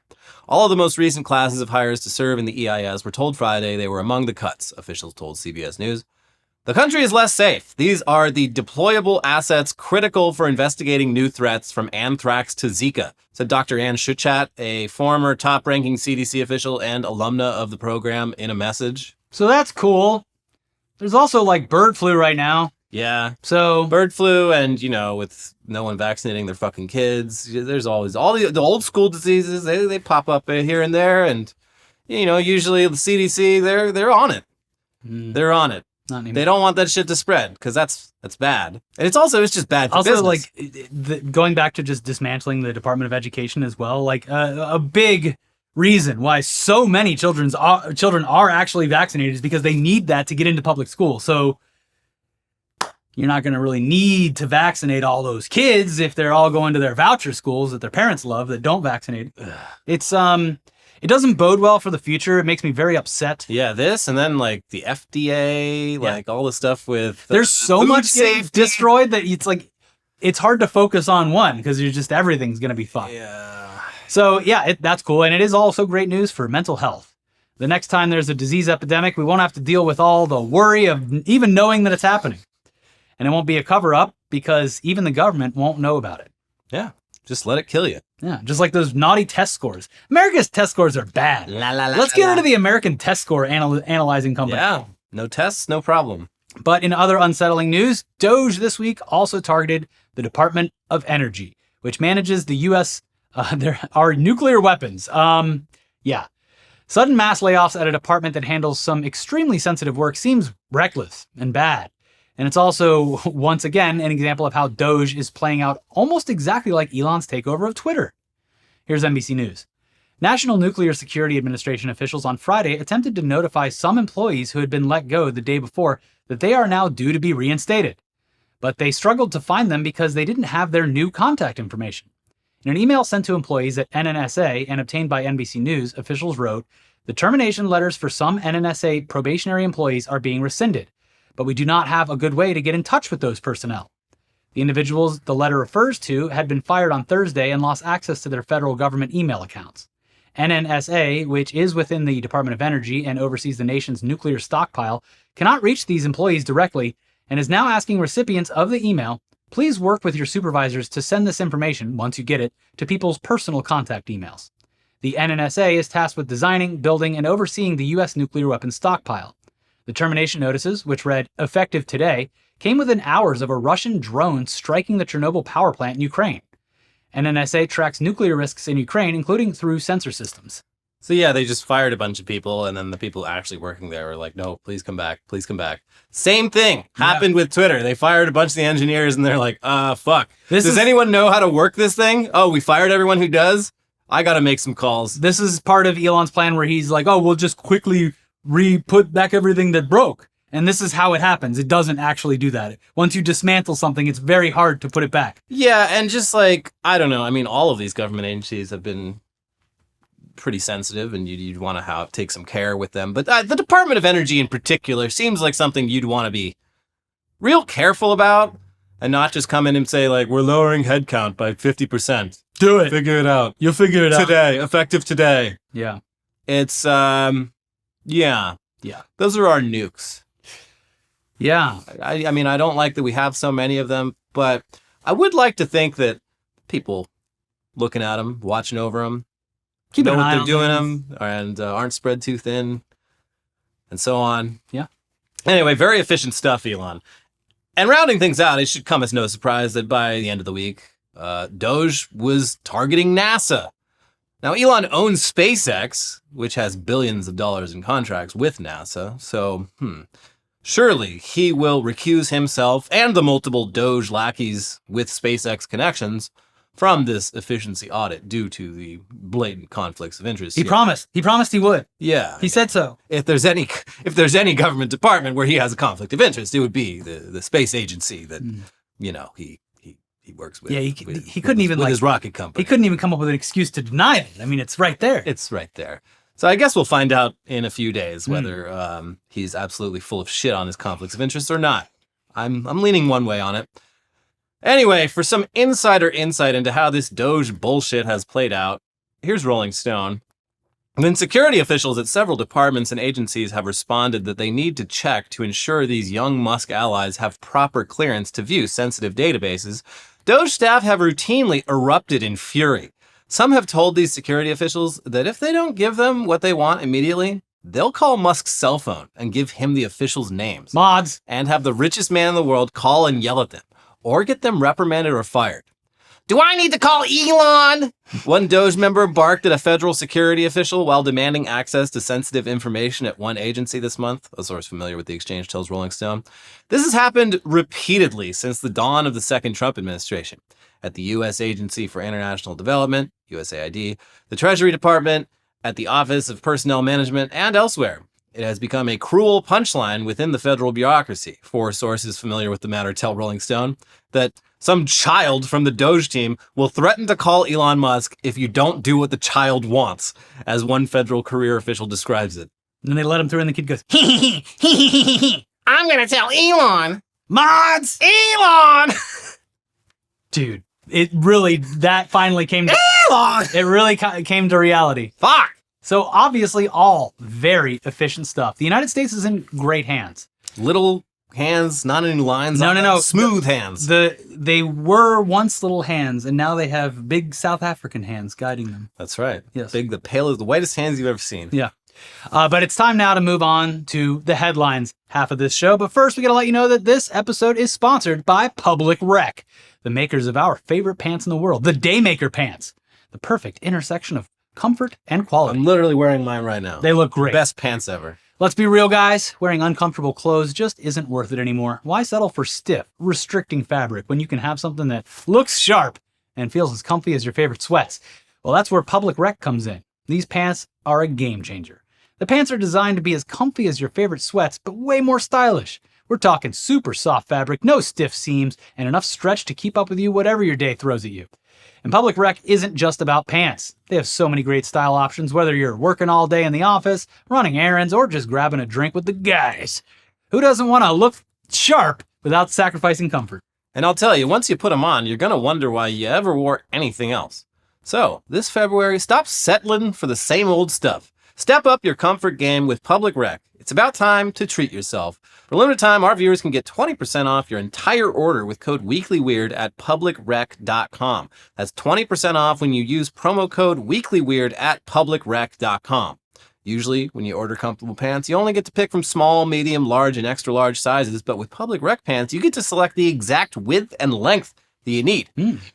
All of the most recent classes of hires to serve in the EIS were told Friday they were among the cuts, officials told CBS News. The country is less safe. These are the deployable assets critical for investigating new threats from anthrax to Zika, said Dr. Ann Schuchat, a former top-ranking CDC official and alumna of the program, in a message. So that's cool. There's also like bird flu right now. Yeah. So bird flu and, with no one vaccinating their fucking kids, there's always all the old school diseases. They pop up here and there. And, usually the CDC, they're on it. They're on it. Not anymore. They don't want that shit to spread because that's bad. And it's just bad for business. Also, going back to just dismantling the Department of Education as well, a big reason why so many children are actually vaccinated is because they need that to get into public school. So you're not going to really need to vaccinate all those kids if they're all going to their voucher schools that their parents love that don't vaccinate. It's it doesn't bode well for the future. It makes me very upset. Yeah, this and then the FDA, all the stuff with there's so much safety destroyed that it's hard to focus on one because everything's going to be fucked. Yeah. So that's cool. And it is also great news for mental health. The next time there's a disease epidemic, we won't have to deal with all the worry of even knowing that it's happening. And it won't be a cover up because even the government won't know about it. Yeah. Just let it kill you. Yeah, just like those naughty test scores. America's test scores are bad. Let's get rid of the American test score analyzing company. Yeah, no tests, no problem. But in other unsettling news, DOGE this week also targeted the Department of Energy, which manages the U.S. Our nuclear weapons. Sudden mass layoffs at a department that handles some extremely sensitive work seems reckless and bad. And it's also, once again, an example of how DOGE is playing out almost exactly like Elon's takeover of Twitter. Here's NBC News. National Nuclear Security Administration officials on Friday attempted to notify some employees who had been let go the day before that they are now due to be reinstated. But they struggled to find them because they didn't have their new contact information. In an email sent to employees at NNSA and obtained by NBC News, officials wrote, "The termination letters for some NNSA probationary employees are being rescinded, but we do not have a good way to get in touch with those personnel." The individuals the letter refers to had been fired on Thursday and lost access to their federal government email accounts. NNSA, which is within the Department of Energy and oversees the nation's nuclear stockpile, cannot reach these employees directly and is now asking recipients of the email, please work with your supervisors to send this information, once you get it, to people's personal contact emails. The NNSA is tasked with designing, building, and overseeing the U.S. nuclear weapons stockpile. The termination notices, which read, effective today, came within hours of a Russian drone striking the Chernobyl power plant in Ukraine. NNSA tracks nuclear risks in Ukraine, including through sensor systems. So they just fired a bunch of people, and then the people actually working there were like, no, please come back, please come back. Same thing happened with Twitter. They fired a bunch of the engineers, and they're like, fuck. Does anyone know how to work this thing? Oh, we fired everyone who does? I gotta make some calls. This is part of Elon's plan where he's like, we'll just quickly put back everything that broke. And this is how it happens. It doesn't actually do that. Once you dismantle something, it's very hard to put it back. Yeah, and just I don't know. I mean, all of these government agencies have been pretty sensitive, and you'd want to take some care with them. But the Department of Energy in particular seems like something you'd want to be real careful about and not just come in and say, we're lowering headcount by 50%. Do it. Figure it out. You'll figure it out. Today. Effective today. Yeah. It's, yeah. Those are our nukes. Yeah. I mean, I don't like that we have so many of them, but I would like to think that people looking at them, watching over them, know what they're doing them, and aren't spread too thin, and so on. Yeah. Anyway, very efficient stuff, Elon. And rounding things out, it should come as no surprise that by the end of the week, DOGE was targeting NASA. Now, Elon owns SpaceX, which has billions of dollars in contracts with NASA, so, surely he will recuse himself and the multiple DOGE lackeys with SpaceX connections from this efficiency audit due to the blatant conflicts of interest. He promised. He promised he would. Yeah. He said so. If there's any government department where he has a conflict of interest, it would be the space agency that, he works with. Yeah, he couldn't with even with his rocket company. He couldn't even come up with an excuse to deny it. I mean, it's right there. It's right there. So I guess we'll find out in a few days whether he's absolutely full of shit on his conflicts of interest or not. I'm leaning one way on it. Anyway, for some insider insight into how this DOGE bullshit has played out, here's Rolling Stone. When security officials at several departments and agencies have responded that they need to check to ensure these young Musk allies have proper clearance to view sensitive databases, DOGE staff have routinely erupted in fury. Some have told these security officials that if they don't give them what they want immediately, they'll call Musk's cell phone and give him the officials' names. Mods. And have the richest man in the world call and yell at them, or get them reprimanded or fired. Do I need to call Elon? One DOGE member barked at a federal security official while demanding access to sensitive information at one agency this month. A source familiar with the exchange tells Rolling Stone. This has happened repeatedly since the dawn of the second Trump administration. At the U.S. Agency for International Development, USAID, the Treasury Department, at the Office of Personnel Management, and elsewhere. It has become a cruel punchline within the federal bureaucracy. Four sources familiar with the matter tell Rolling Stone that some child from the DOGE team will threaten to call Elon Musk if you don't do what the child wants, as one federal career official describes it. And then they let him through and the kid goes, I'm going to tell Elon. Mods! Elon! Dude, that finally came to... Elon! It really came to reality. Fuck! So obviously all very efficient stuff. The United States is in great hands. Little hands, not any lines. No. Smooth hands. They were once little hands, and now they have big South African hands guiding them. That's right. Yes. The whitest hands you've ever seen. Yeah. But it's time now to move on to the headlines half of this show. But first, we got to let you know that this episode is sponsored by Public Rec, the makers of our favorite pants in the world, the Daymaker pants, the perfect intersection of comfort and quality. I'm literally wearing mine right now. They look great. Best pants ever. Let's be real, guys. Wearing uncomfortable clothes just isn't worth it anymore. Why settle for stiff, restricting fabric when you can have something that looks sharp and feels as comfy as your favorite sweats? Well, that's where Public Rec comes in. These pants are a game changer. The pants are designed to be as comfy as your favorite sweats, but way more stylish. We're talking super soft fabric, no stiff seams, and enough stretch to keep up with you whatever your day throws at you. And Public Rec isn't just about pants. They have so many great style options, whether you're working all day in the office, running errands, or just grabbing a drink with the guys. Who doesn't want to look sharp without sacrificing comfort? And I'll tell you, once you put them on, you're going to wonder why you ever wore anything else. So, this February, stop settling for the same old stuff. Step up your comfort game with Public Rec. It's about time to treat yourself. For a limited time, our viewers can get 20% off your entire order with code WeeklyWeird at publicrec.com. That's 20% off when you use promo code WeeklyWeird at publicrec.com. Usually, when you order comfortable pants, you only get to pick from small, medium, large, and extra large sizes, but with Public Rec pants, you get to select the exact width and length that you need.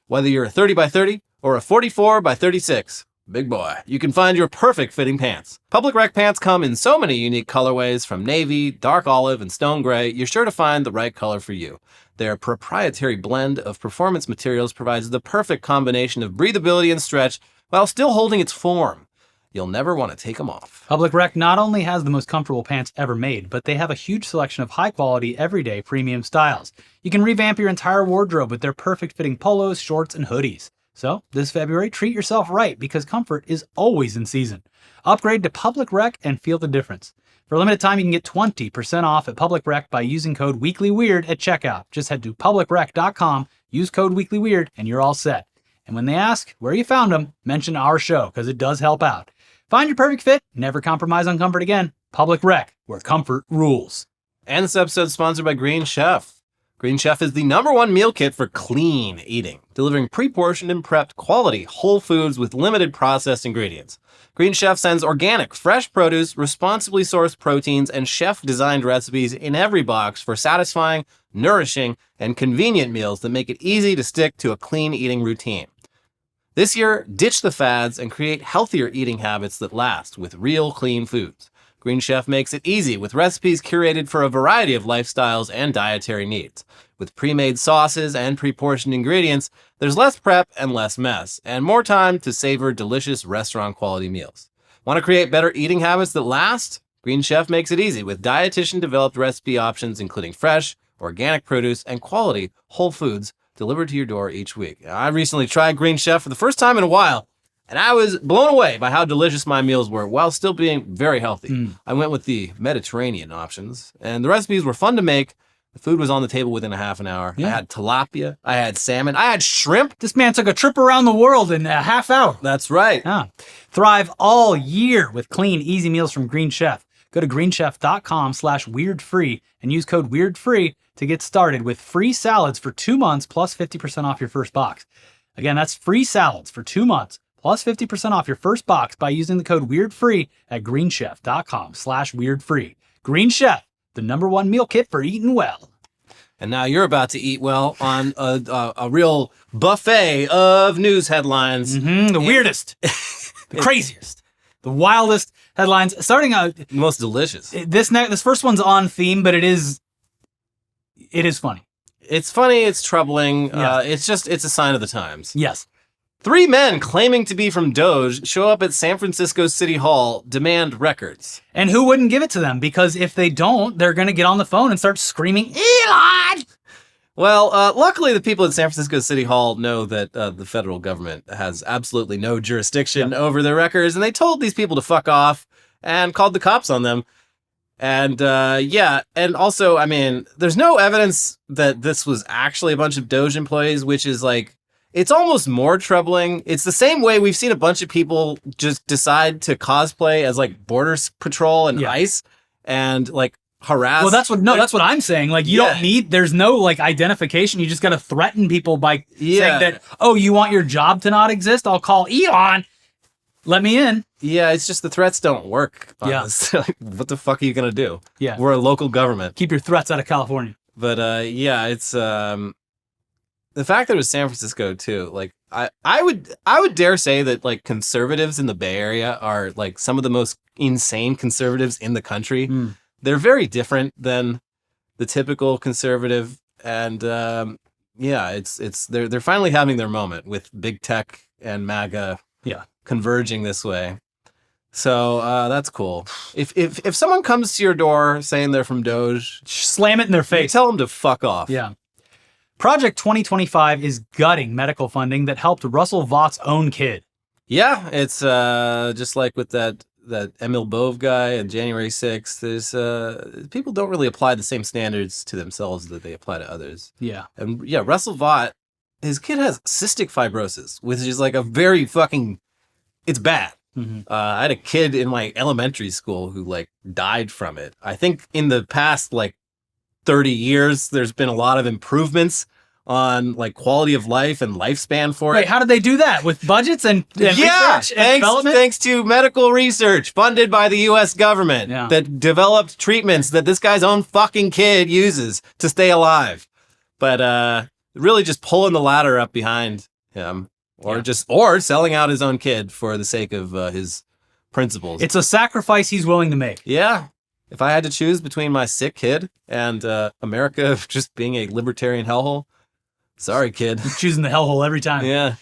Whether you're a 30 by 30 or a 44 by 36. Big boy, you can find your perfect fitting pants. Public Rec pants come in so many unique colorways, from navy, dark olive, and stone gray. You're sure to find the right color for you. Their proprietary blend of performance materials provides the perfect combination of breathability and stretch while still holding its form. You'll never want to take them off. Public Rec not only has the most comfortable pants ever made, but they have a huge selection of high-quality, everyday premium styles. You can revamp your entire wardrobe with their perfect-fitting polos, shorts, and hoodies. So, this February, treat yourself right, because comfort is always in season. Upgrade to Public Rec and feel the difference. For a limited time, you can get 20% off at Public Rec by using code WeeklyWeird at checkout. Just head to publicrec.com, use code WeeklyWeird, and you're all set. And when they ask where you found them, mention our show, because it does help out. Find your perfect fit, never compromise on comfort again. Public Rec, where comfort rules. And this episode is sponsored by Green Chef. Green Chef is the #1 meal kit for clean eating, delivering pre-portioned and prepped quality whole foods with limited processed ingredients. Green Chef sends organic, fresh produce, responsibly sourced proteins, and chef-designed recipes in every box for satisfying, nourishing, and convenient meals that make it easy to stick to a clean eating routine. This year, ditch the fads and create healthier eating habits that last with real clean foods. Green Chef makes it easy with recipes curated for a variety of lifestyles and dietary needs. With pre-made sauces and pre-portioned ingredients, there's less prep and less mess, and more time to savor delicious restaurant-quality meals. Want to create better eating habits that last? Green Chef makes it easy with dietitian-developed recipe options including fresh, organic produce, and quality whole foods delivered to your door each week. I recently tried Green Chef for the first time in a while, and I was blown away by how delicious my meals were while still being very healthy. I went with the Mediterranean options, and the recipes were fun to make. The food was on the table within a half an hour. Yeah. I had tilapia, I had salmon, I had shrimp. This man took a trip around the world in a half hour. That's right. Yeah. Thrive all year with clean, easy meals from Green Chef. Go to greenchef.com/weirdfree and use code weirdfree to get started with free salads for 2 months plus 50% off your first box. Again, that's free salads for 2 months plus 50% off your first box by using the code weirdfree at greenchef.com/weirdfree. Green Chef, the #1 meal kit for eating well. And now you're about to eat well on a real buffet of news headlines. The weirdest, the craziest, the wildest headlines. Starting out, The most delicious. this first one's on theme, but it is funny. It's funny, it's troubling. Yeah. It's a sign of the times. Yes. 3 men claiming to be from DOGE show up at San Francisco City Hall, demand records. And who wouldn't give it to them? Because if they don't, they're going to get on the phone and start screaming, Elon! Well, luckily the people at San Francisco City Hall know that the federal government has absolutely no jurisdiction over their records, and they told these people to fuck off and called the cops on them. And and also, I mean, there's no evidence that this was actually a bunch of DOGE employees, which is like, it's almost more troubling. It's the same way we've seen a bunch of people just decide to cosplay as like Border Patrol and ICE and like harass. Well, that's what I'm saying. Like, you don't need, there's no like identification. You just got to threaten people by saying that, oh, you want your job to not exist? I'll call Elon. Let me in. Yeah, it's just the threats don't work on this. Like, what the fuck are you going to do? Yeah. We're a local government. Keep your threats out of California. But it's the fact that it was San Francisco too. Like I would dare say that like conservatives in the Bay Area are like some of the most insane conservatives in the country. They're very different than the typical conservative, and they're finally having their moment with big tech and MAGA converging this way. So that's cool. If someone comes to your door saying they're from DOGE, slam it in their face. Tell them to fuck off. Yeah. Project 2025 is gutting medical funding that helped Russell Vaught's own kid. Yeah, it's just like with that Emil Bove guy on January 6th. There's people don't really apply the same standards to themselves that they apply to others. Yeah. And yeah, Russell Vaught, his kid has cystic fibrosis, which is like a very fucking, it's bad. I had a kid in my elementary school who like died from it. I think in the past like 30 years, there's been a lot of improvements on like quality of life and lifespan for it. Wait, how did they do that? With budgets and research and development? Thanks to medical research funded by the U.S. government that developed treatments that this guy's own fucking kid uses to stay alive. But really just pulling the ladder up behind him or selling out his own kid for the sake of his principles. It's a sacrifice he's willing to make. Yeah. If I had to choose between my sick kid and America just being a libertarian hellhole, sorry, kid. You're choosing the hellhole every time. Yeah.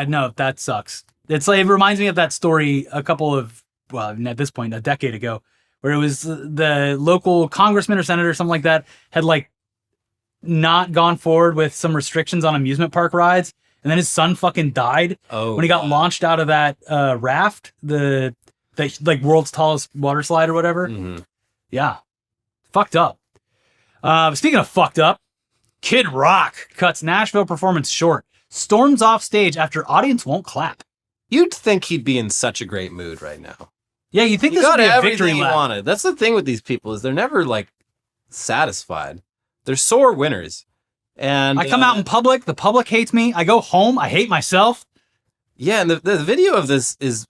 No, that sucks. It's like, it reminds me of that story at this point, a decade ago, where it was the local congressman or senator or something like that had like not gone forward with some restrictions on amusement park rides. And then his son fucking died when he got launched out of that raft, the like world's tallest water slide or whatever. Yeah. Fucked up. Speaking of fucked up, Kid Rock cuts Nashville performance short, storms off stage after audience won't clap. You'd think he'd be in such a great mood right now. Yeah, you think this would be a victory lap. Wanted. That's the thing with these people is they're never like satisfied. They're sore winners. And I come out in public, the public hates me. I go home, I hate myself. Yeah, and the video of this is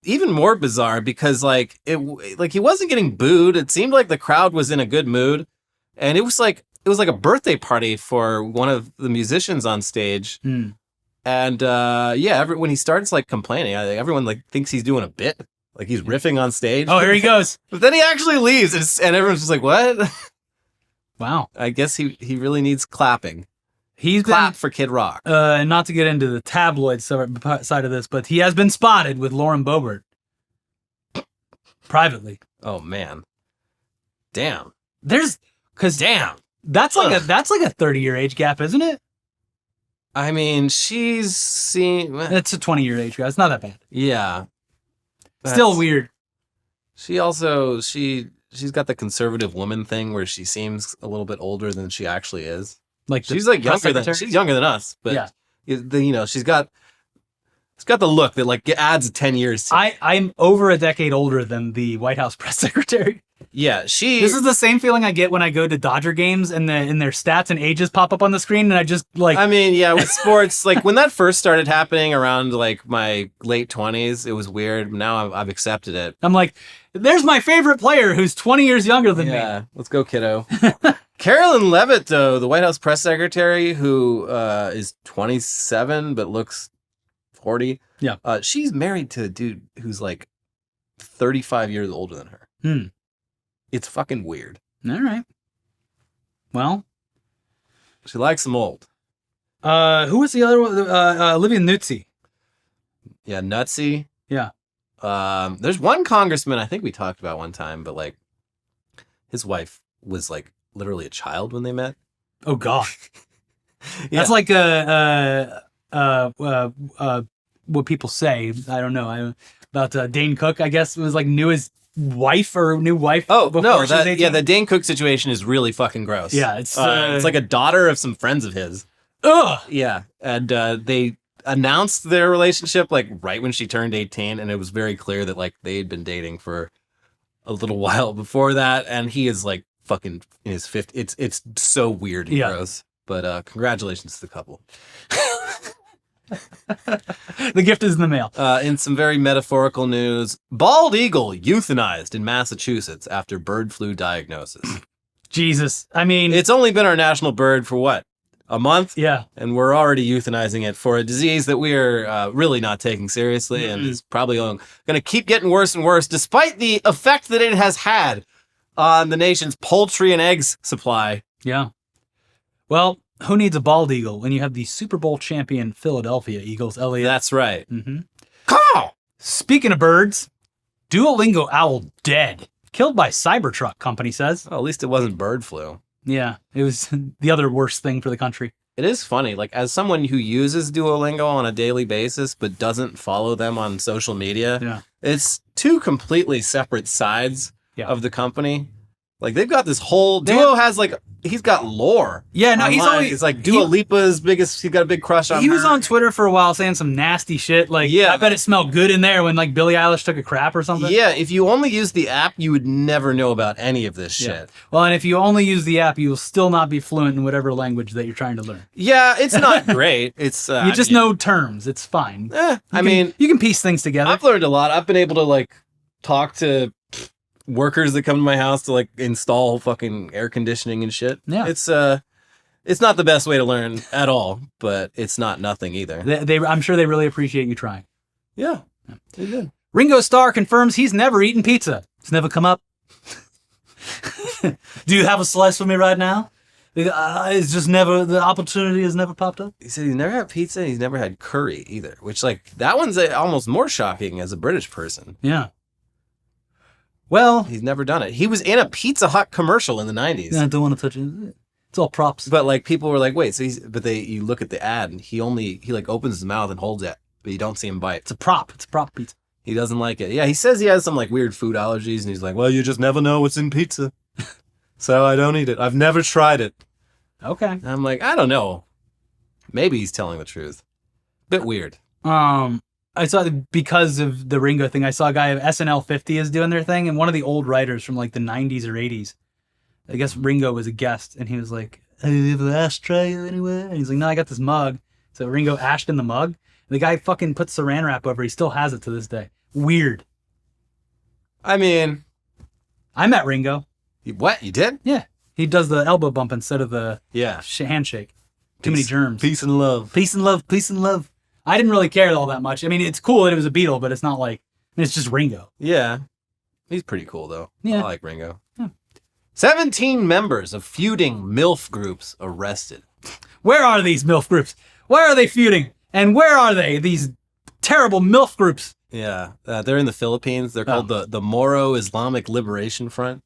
even more bizarre because like he wasn't getting booed. It seemed like the crowd was in a good mood, and it was like a birthday party for one of the musicians on stage. And And when he starts like complaining, everyone like thinks he's doing a bit, like he's riffing on stage. Oh, here he goes. But then he actually leaves, and everyone's just like, "What?" Wow. I guess he really needs clapping. He's Clap for Kid Rock. Not to get into the tabloid side of this, but he has been spotted with Lauren Boebert privately. Oh man, damn. That's like a 30-year age gap, isn't it? I mean, she's seen. It's a 20-year age gap. It's not that bad. Yeah. Still weird. She she's got the conservative woman thing where she seems a little bit older than she actually is. Like she's younger than us, but yeah. She's got the look that like adds 10 years to I'm over a decade older than the White House press secretary. Yeah, This is the same feeling I get when I go to Dodger games and their stats and ages pop up on the screen, and I just like. I mean, yeah, with sports, like when that first started happening around like my late 20s, it was weird. Now I've accepted it. I'm like, there's my favorite player who's 20 years younger than me. Yeah, let's go, kiddo. Carolyn Levitt, though, the White House press secretary, who is 27 but looks 40. Yeah, she's married to a dude who's like 35 years older than her. It's fucking weird. All right. Well, she likes them old. Who was the other one? Olivia Nuzzi. Yeah, Nutsy. Yeah. There's one congressman I think we talked about one time, but like his wife was like literally a child when they met. Oh God. Yeah. That's like what people say. I don't know. About Dane Cook, I guess, was like knew his wife or new wife. Oh no, the Dane Cook situation is really fucking gross. Yeah, it's like a daughter of some friends of his. Ugh. Yeah, and they announced their relationship like right when she turned 18, and it was very clear that like they had been dating for a little while before that, and he is like fucking in his 50s. It's so weird and gross. But congratulations to the couple. The gift is in the mail. In some very metaphorical news, bald eagle euthanized in Massachusetts after bird flu diagnosis. Jesus. I mean... It's only been our national bird for what? A month? Yeah. And we're already euthanizing it for a disease that we are really not taking seriously and is probably going to keep getting worse and worse despite the effect that it has had on the nation's poultry and eggs supply. Yeah. Well... Who needs a bald eagle when you have the Super Bowl champion Philadelphia Eagles, Elliot? That's right. Mm-hmm. Call! Speaking of birds, Duolingo owl dead. Killed by Cybertruck, company says. Well, at least it wasn't bird flu. Yeah, it was the other worst thing for the country. It is funny, like as someone who uses Duolingo on a daily basis but doesn't follow them on social media, it's two completely separate sides of the company. Like they've got this whole Duo has like he's got lore. Yeah, no, he's always it's like Dua Lipa's biggest. He's got a big crush on. He was on Twitter for a while saying some nasty shit. Like, I bet it smelled good in there when like Billie Eilish took a crap or something. Yeah, if you only use the app, you would never know about any of this shit. Well, and if you only use the app, you will still not be fluent in whatever language that you're trying to learn. Yeah, it's not great. It's you just know terms. It's fine. You can piece things together. I've learned a lot. I've been able to like talk to workers that come to my house to like install fucking air conditioning and shit. Yeah. It's not the best way to learn at all, but it's not nothing either. I'm sure they really appreciate you trying. Yeah. They did. Ringo Starr confirms he's never eaten pizza. It's never come up. Do you have a slice for me right now? It's just never, the opportunity has never popped up. He said he's never had pizza. He's never had curry either, which like that one's almost more shocking as a British person. Yeah. Well, he's never done it. He was in a Pizza Hut commercial in the 90s. Yeah, I don't want to touch it. It's all props. But like people were like, wait, so you look at the ad and he like opens his mouth and holds it, but you don't see him bite. It's a prop. It's a prop pizza. He doesn't like it. Yeah, he says he has some like weird food allergies and he's like, well, you just never know what's in pizza. So I don't eat it. I've never tried it. Okay. And I'm like, I don't know. Maybe he's telling the truth. Bit weird. I saw because of the Ringo thing. I saw a guy of SNL 50 is doing their thing, and one of the old writers from like the 90s or 80s. I guess Ringo was a guest, and he was like, "Have you ever ashtray anywhere?" And he's like, "No, I got this mug." So Ringo ashed in the mug. And the guy fucking put Saran wrap over. He still has it to this day. Weird. I mean, I met Ringo. What? You did? Yeah. He does the elbow bump instead of the handshake. Too many germs. Peace and love. Peace and love. Peace and love. I didn't really care all that much. I mean, it's cool that it was a Beatle, but it's not like, it's just Ringo. Yeah. He's pretty cool, though. Yeah. I like Ringo. Yeah. 17 members of feuding MILF groups arrested. Where are these MILF groups? Where are they feuding? And where are they, these terrible MILF groups? Yeah, they're in the Philippines. They're called the Moro Islamic Liberation Front.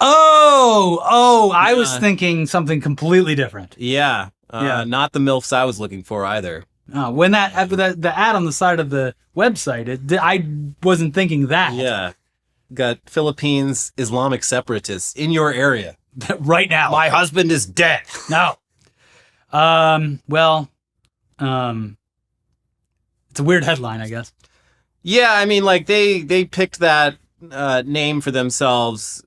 I was thinking something completely different. Yeah. Not the MILFs I was looking for either. When the ad on the side of the website, I wasn't thinking that. Yeah. Got Philippines Islamic separatists in your area. Right now. My husband is dead. No. It's a weird headline, I guess. Yeah, I mean, like they picked that name for themselves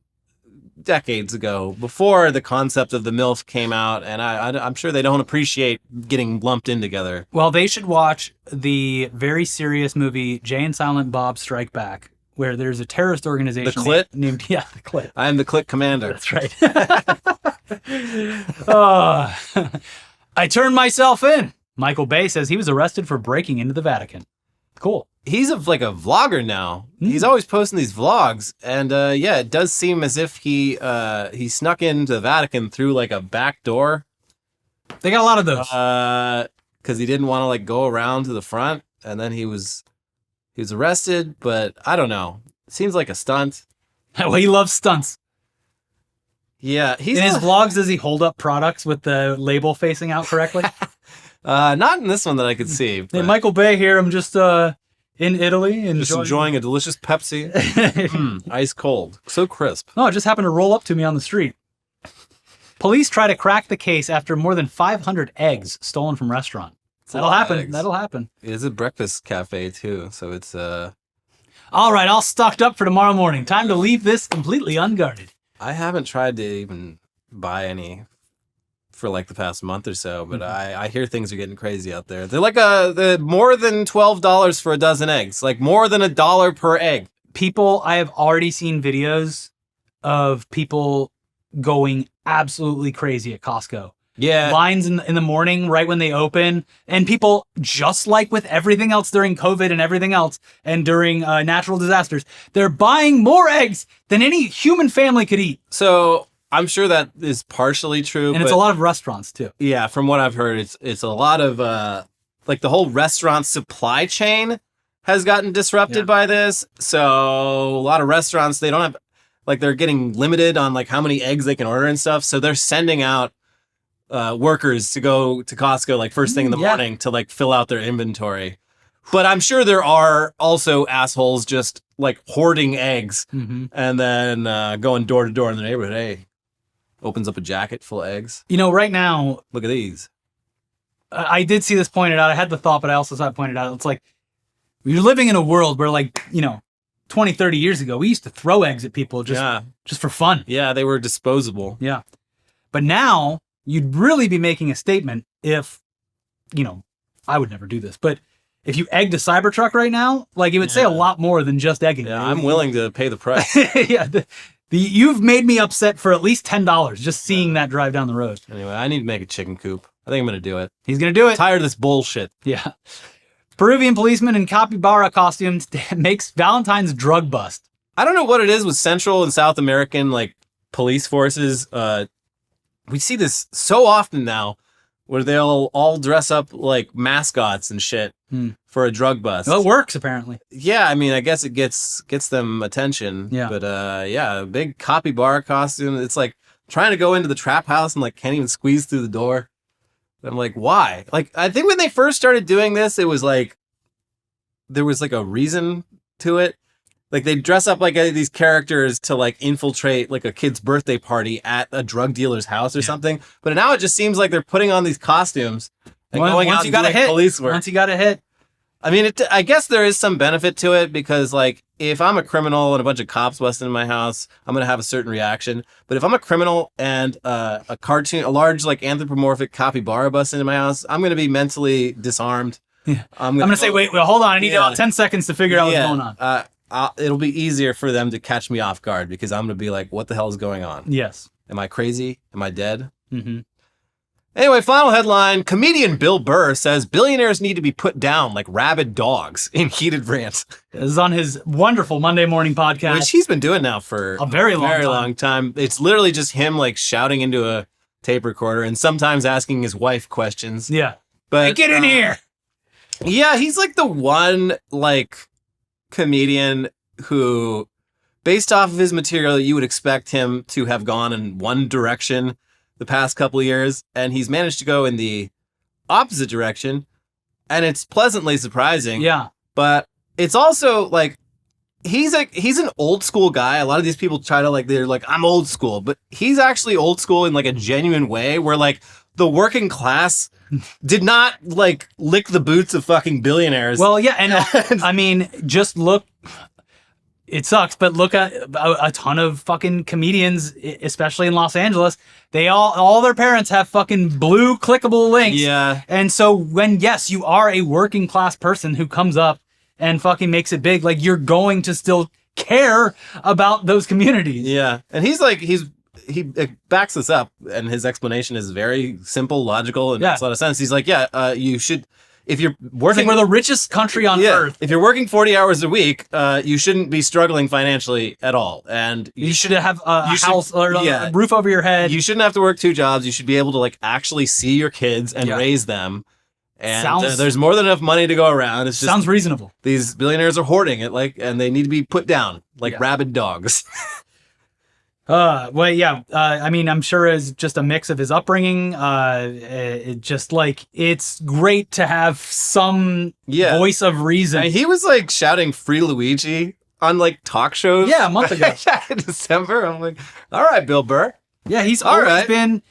decades ago, before the concept of the MILF came out, and I'm sure they don't appreciate getting lumped in together. Well, they should watch the very serious movie Jay and Silent Bob Strike Back, where there's a terrorist organization The Clit? named the Clit. I am the Clit commander. That's right. I turned myself in. Michael Bay says he was arrested for breaking into the Vatican. Cool. He's a vlogger now. He's always posting these vlogs, and it does seem as if he snuck into the Vatican through like a back door. They got a lot of those. Because he didn't want to like go around to the front, and then he was arrested. But I don't know. It seems like a stunt. Well, he loves stunts. Yeah, in his vlogs, does he hold up products with the label facing out correctly? Not in this one that I could see. Hey, Michael Bay here. I'm just in Italy and just enjoying a delicious Pepsi. Ice cold. So crisp. No, it just happened to roll up to me on the street. Police try to crack the case after more than 500 eggs stolen from restaurant. That'll happen. That'll happen. It's a breakfast cafe too, so it's All right, all stocked up for tomorrow morning. Time to leave this completely unguarded. I haven't tried to even buy any for like the past month or so, but I hear things are getting crazy out there. They're like they're more than $12 for a dozen eggs, like more than $1 per egg. I have already seen videos of people going absolutely crazy at Costco. Yeah. Lines in the morning, right when they open, and people, just like with everything else during COVID and everything else, and during natural disasters, they're buying more eggs than any human family could eat. So I'm sure that is partially true. And it's a lot of restaurants too. Yeah, from what I've heard, it's a lot of like the whole restaurant supply chain has gotten disrupted by this. So a lot of restaurants, they don't have, like, they're getting limited on like how many eggs they can order and stuff. So they're sending out workers to go to Costco like first thing in the morning to like fill out their inventory. But I'm sure there are also assholes just like hoarding eggs and then going door to door in the neighborhood. Hey, opens up a jacket full of eggs. You know, right now, look at these. I did see this pointed out. I had the thought, but I also saw it pointed out. It's like, you're living in a world where, like, 20, 30 years ago, we used to throw eggs at people just for fun. Yeah, they were disposable. Yeah. But now, you'd really be making a statement if, I would never do this, but if you egged a Cybertruck right now, like, it would say a lot more than just egging. Yeah, I'm willing to pay the price. Yeah. You've made me upset for at least $10 just seeing that drive down the road. Anyway, I need to make a chicken coop. I think I'm going to do it. He's going to do it. I'm tired of this bullshit. Yeah. Peruvian policeman in capybara costumes makes Valentine's drug bust. I don't know what it is with Central and South American, like, police forces. We see this so often now where they'll all dress up like mascots and shit for a drug bust. Well, it works, apparently. Yeah, I mean, I guess it gets them attention. Yeah. But a big capybara costume. It's like trying to go into the trap house and like can't even squeeze through the door. I'm like, why? Like, I think when they first started doing this, it was like there was like a reason to it. Like, they dress up like these characters to like infiltrate like a kid's birthday party at a drug dealer's house or something. But now it just seems like they're putting on these costumes and going out and doing police work. Once you got a hit. I mean, I guess there is some benefit to it because, like, if I'm a criminal and a bunch of cops bust into my house, I'm going to have a certain reaction. But if I'm a criminal and a large, like, anthropomorphic capybara busts into my house, I'm going to be mentally disarmed. Yeah. I'm going to say, wait, hold on. I need about 10 seconds to figure out what's going on. It'll be easier for them to catch me off guard because I'm going to be like, what the hell is going on? Yes. Am I crazy? Am I dead? Mm-hmm. Anyway, final headline. Comedian Bill Burr says billionaires need to be put down like rabid dogs in heated rant. This is on his wonderful Monday morning podcast. Which he's been doing now for a very long time. It's literally just him like shouting into a tape recorder and sometimes asking his wife questions. Yeah. But hey, get in here. Yeah, he's like the one like comedian who, based off of his material, you would expect him to have gone in one direction the past couple of years, and he's managed to go in the opposite direction, and it's pleasantly surprising. Yeah. But it's also like he's an old school guy. A lot of these people try to they're like, I'm old school, but he's actually old school in like a genuine way where like the working class did not like lick the boots of fucking billionaires. Well, yeah, and I mean, just look. It sucks, but look at a ton of fucking comedians, especially in Los Angeles. They all their parents have fucking blue clickable links. Yeah. And so when, yes, you are a working class person who comes up and fucking makes it big, like you're going to still care about those communities. Yeah. And he backs this up, and his explanation is very simple, logical, and makes a lot of sense. He's like, you should, if you're working, we're the richest country on earth. If you're working 40 hours a week, you shouldn't be struggling financially at all. And you should have a house or a roof over your head. You shouldn't have to work 2 jobs. You should be able to like actually see your kids and raise them. And there's more than enough money to go around. It's just sounds reasonable. These billionaires are hoarding it, and they need to be put down like rabid dogs. Well, yeah. I mean, I'm sure it's just a mix of his upbringing. It just like it's great to have some voice of reason. I mean, he was like shouting "Free Luigi" on like talk shows. Yeah, a month ago in December. I'm like, all right, Bill Burr. Yeah, he's always been.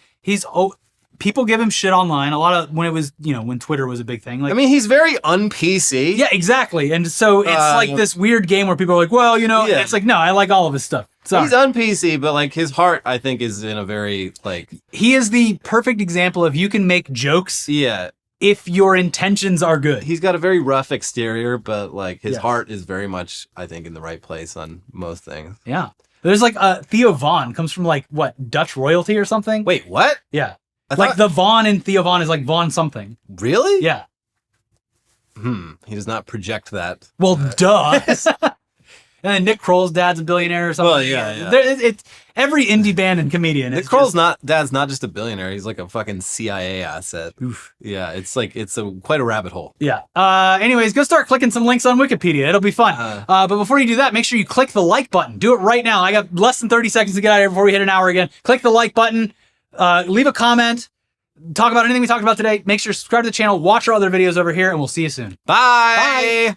People give him shit online. A lot of when it was, when Twitter was a big thing. Like, I mean, he's very un-PC. Yeah, exactly. And so it's like this weird game where people are like, well, it's like, no, I like all of his stuff. Sorry. He's un-PC, but like his heart, I think, is in a very like. He is the perfect example of you can make jokes. Yeah. If your intentions are good. He's got a very rough exterior, but like his heart is very much, I think, in the right place on most things. Yeah. There's like Theo Von comes from like what, Dutch royalty or something? Wait, what? Yeah. Like the Von in Theo Von is like Von something. Really? Yeah. He does not project that. Well, duh. And then Nick Kroll's dad's a billionaire or something. Well, yeah. It's every indie band and comedian. Nick Kroll's dad's not just a billionaire. He's like a fucking CIA asset. Oof. Yeah, it's like quite a rabbit hole. Yeah. Anyways, go start clicking some links on Wikipedia. It'll be fun. But before you do that, make sure you click the like button. Do it right now. I got less than 30 seconds to get out of here before we hit an hour again. Click the like button. Leave a comment. Talk about anything we talked about today. Make sure to subscribe to the channel. Watch our other videos over here, and we'll see you soon. Bye.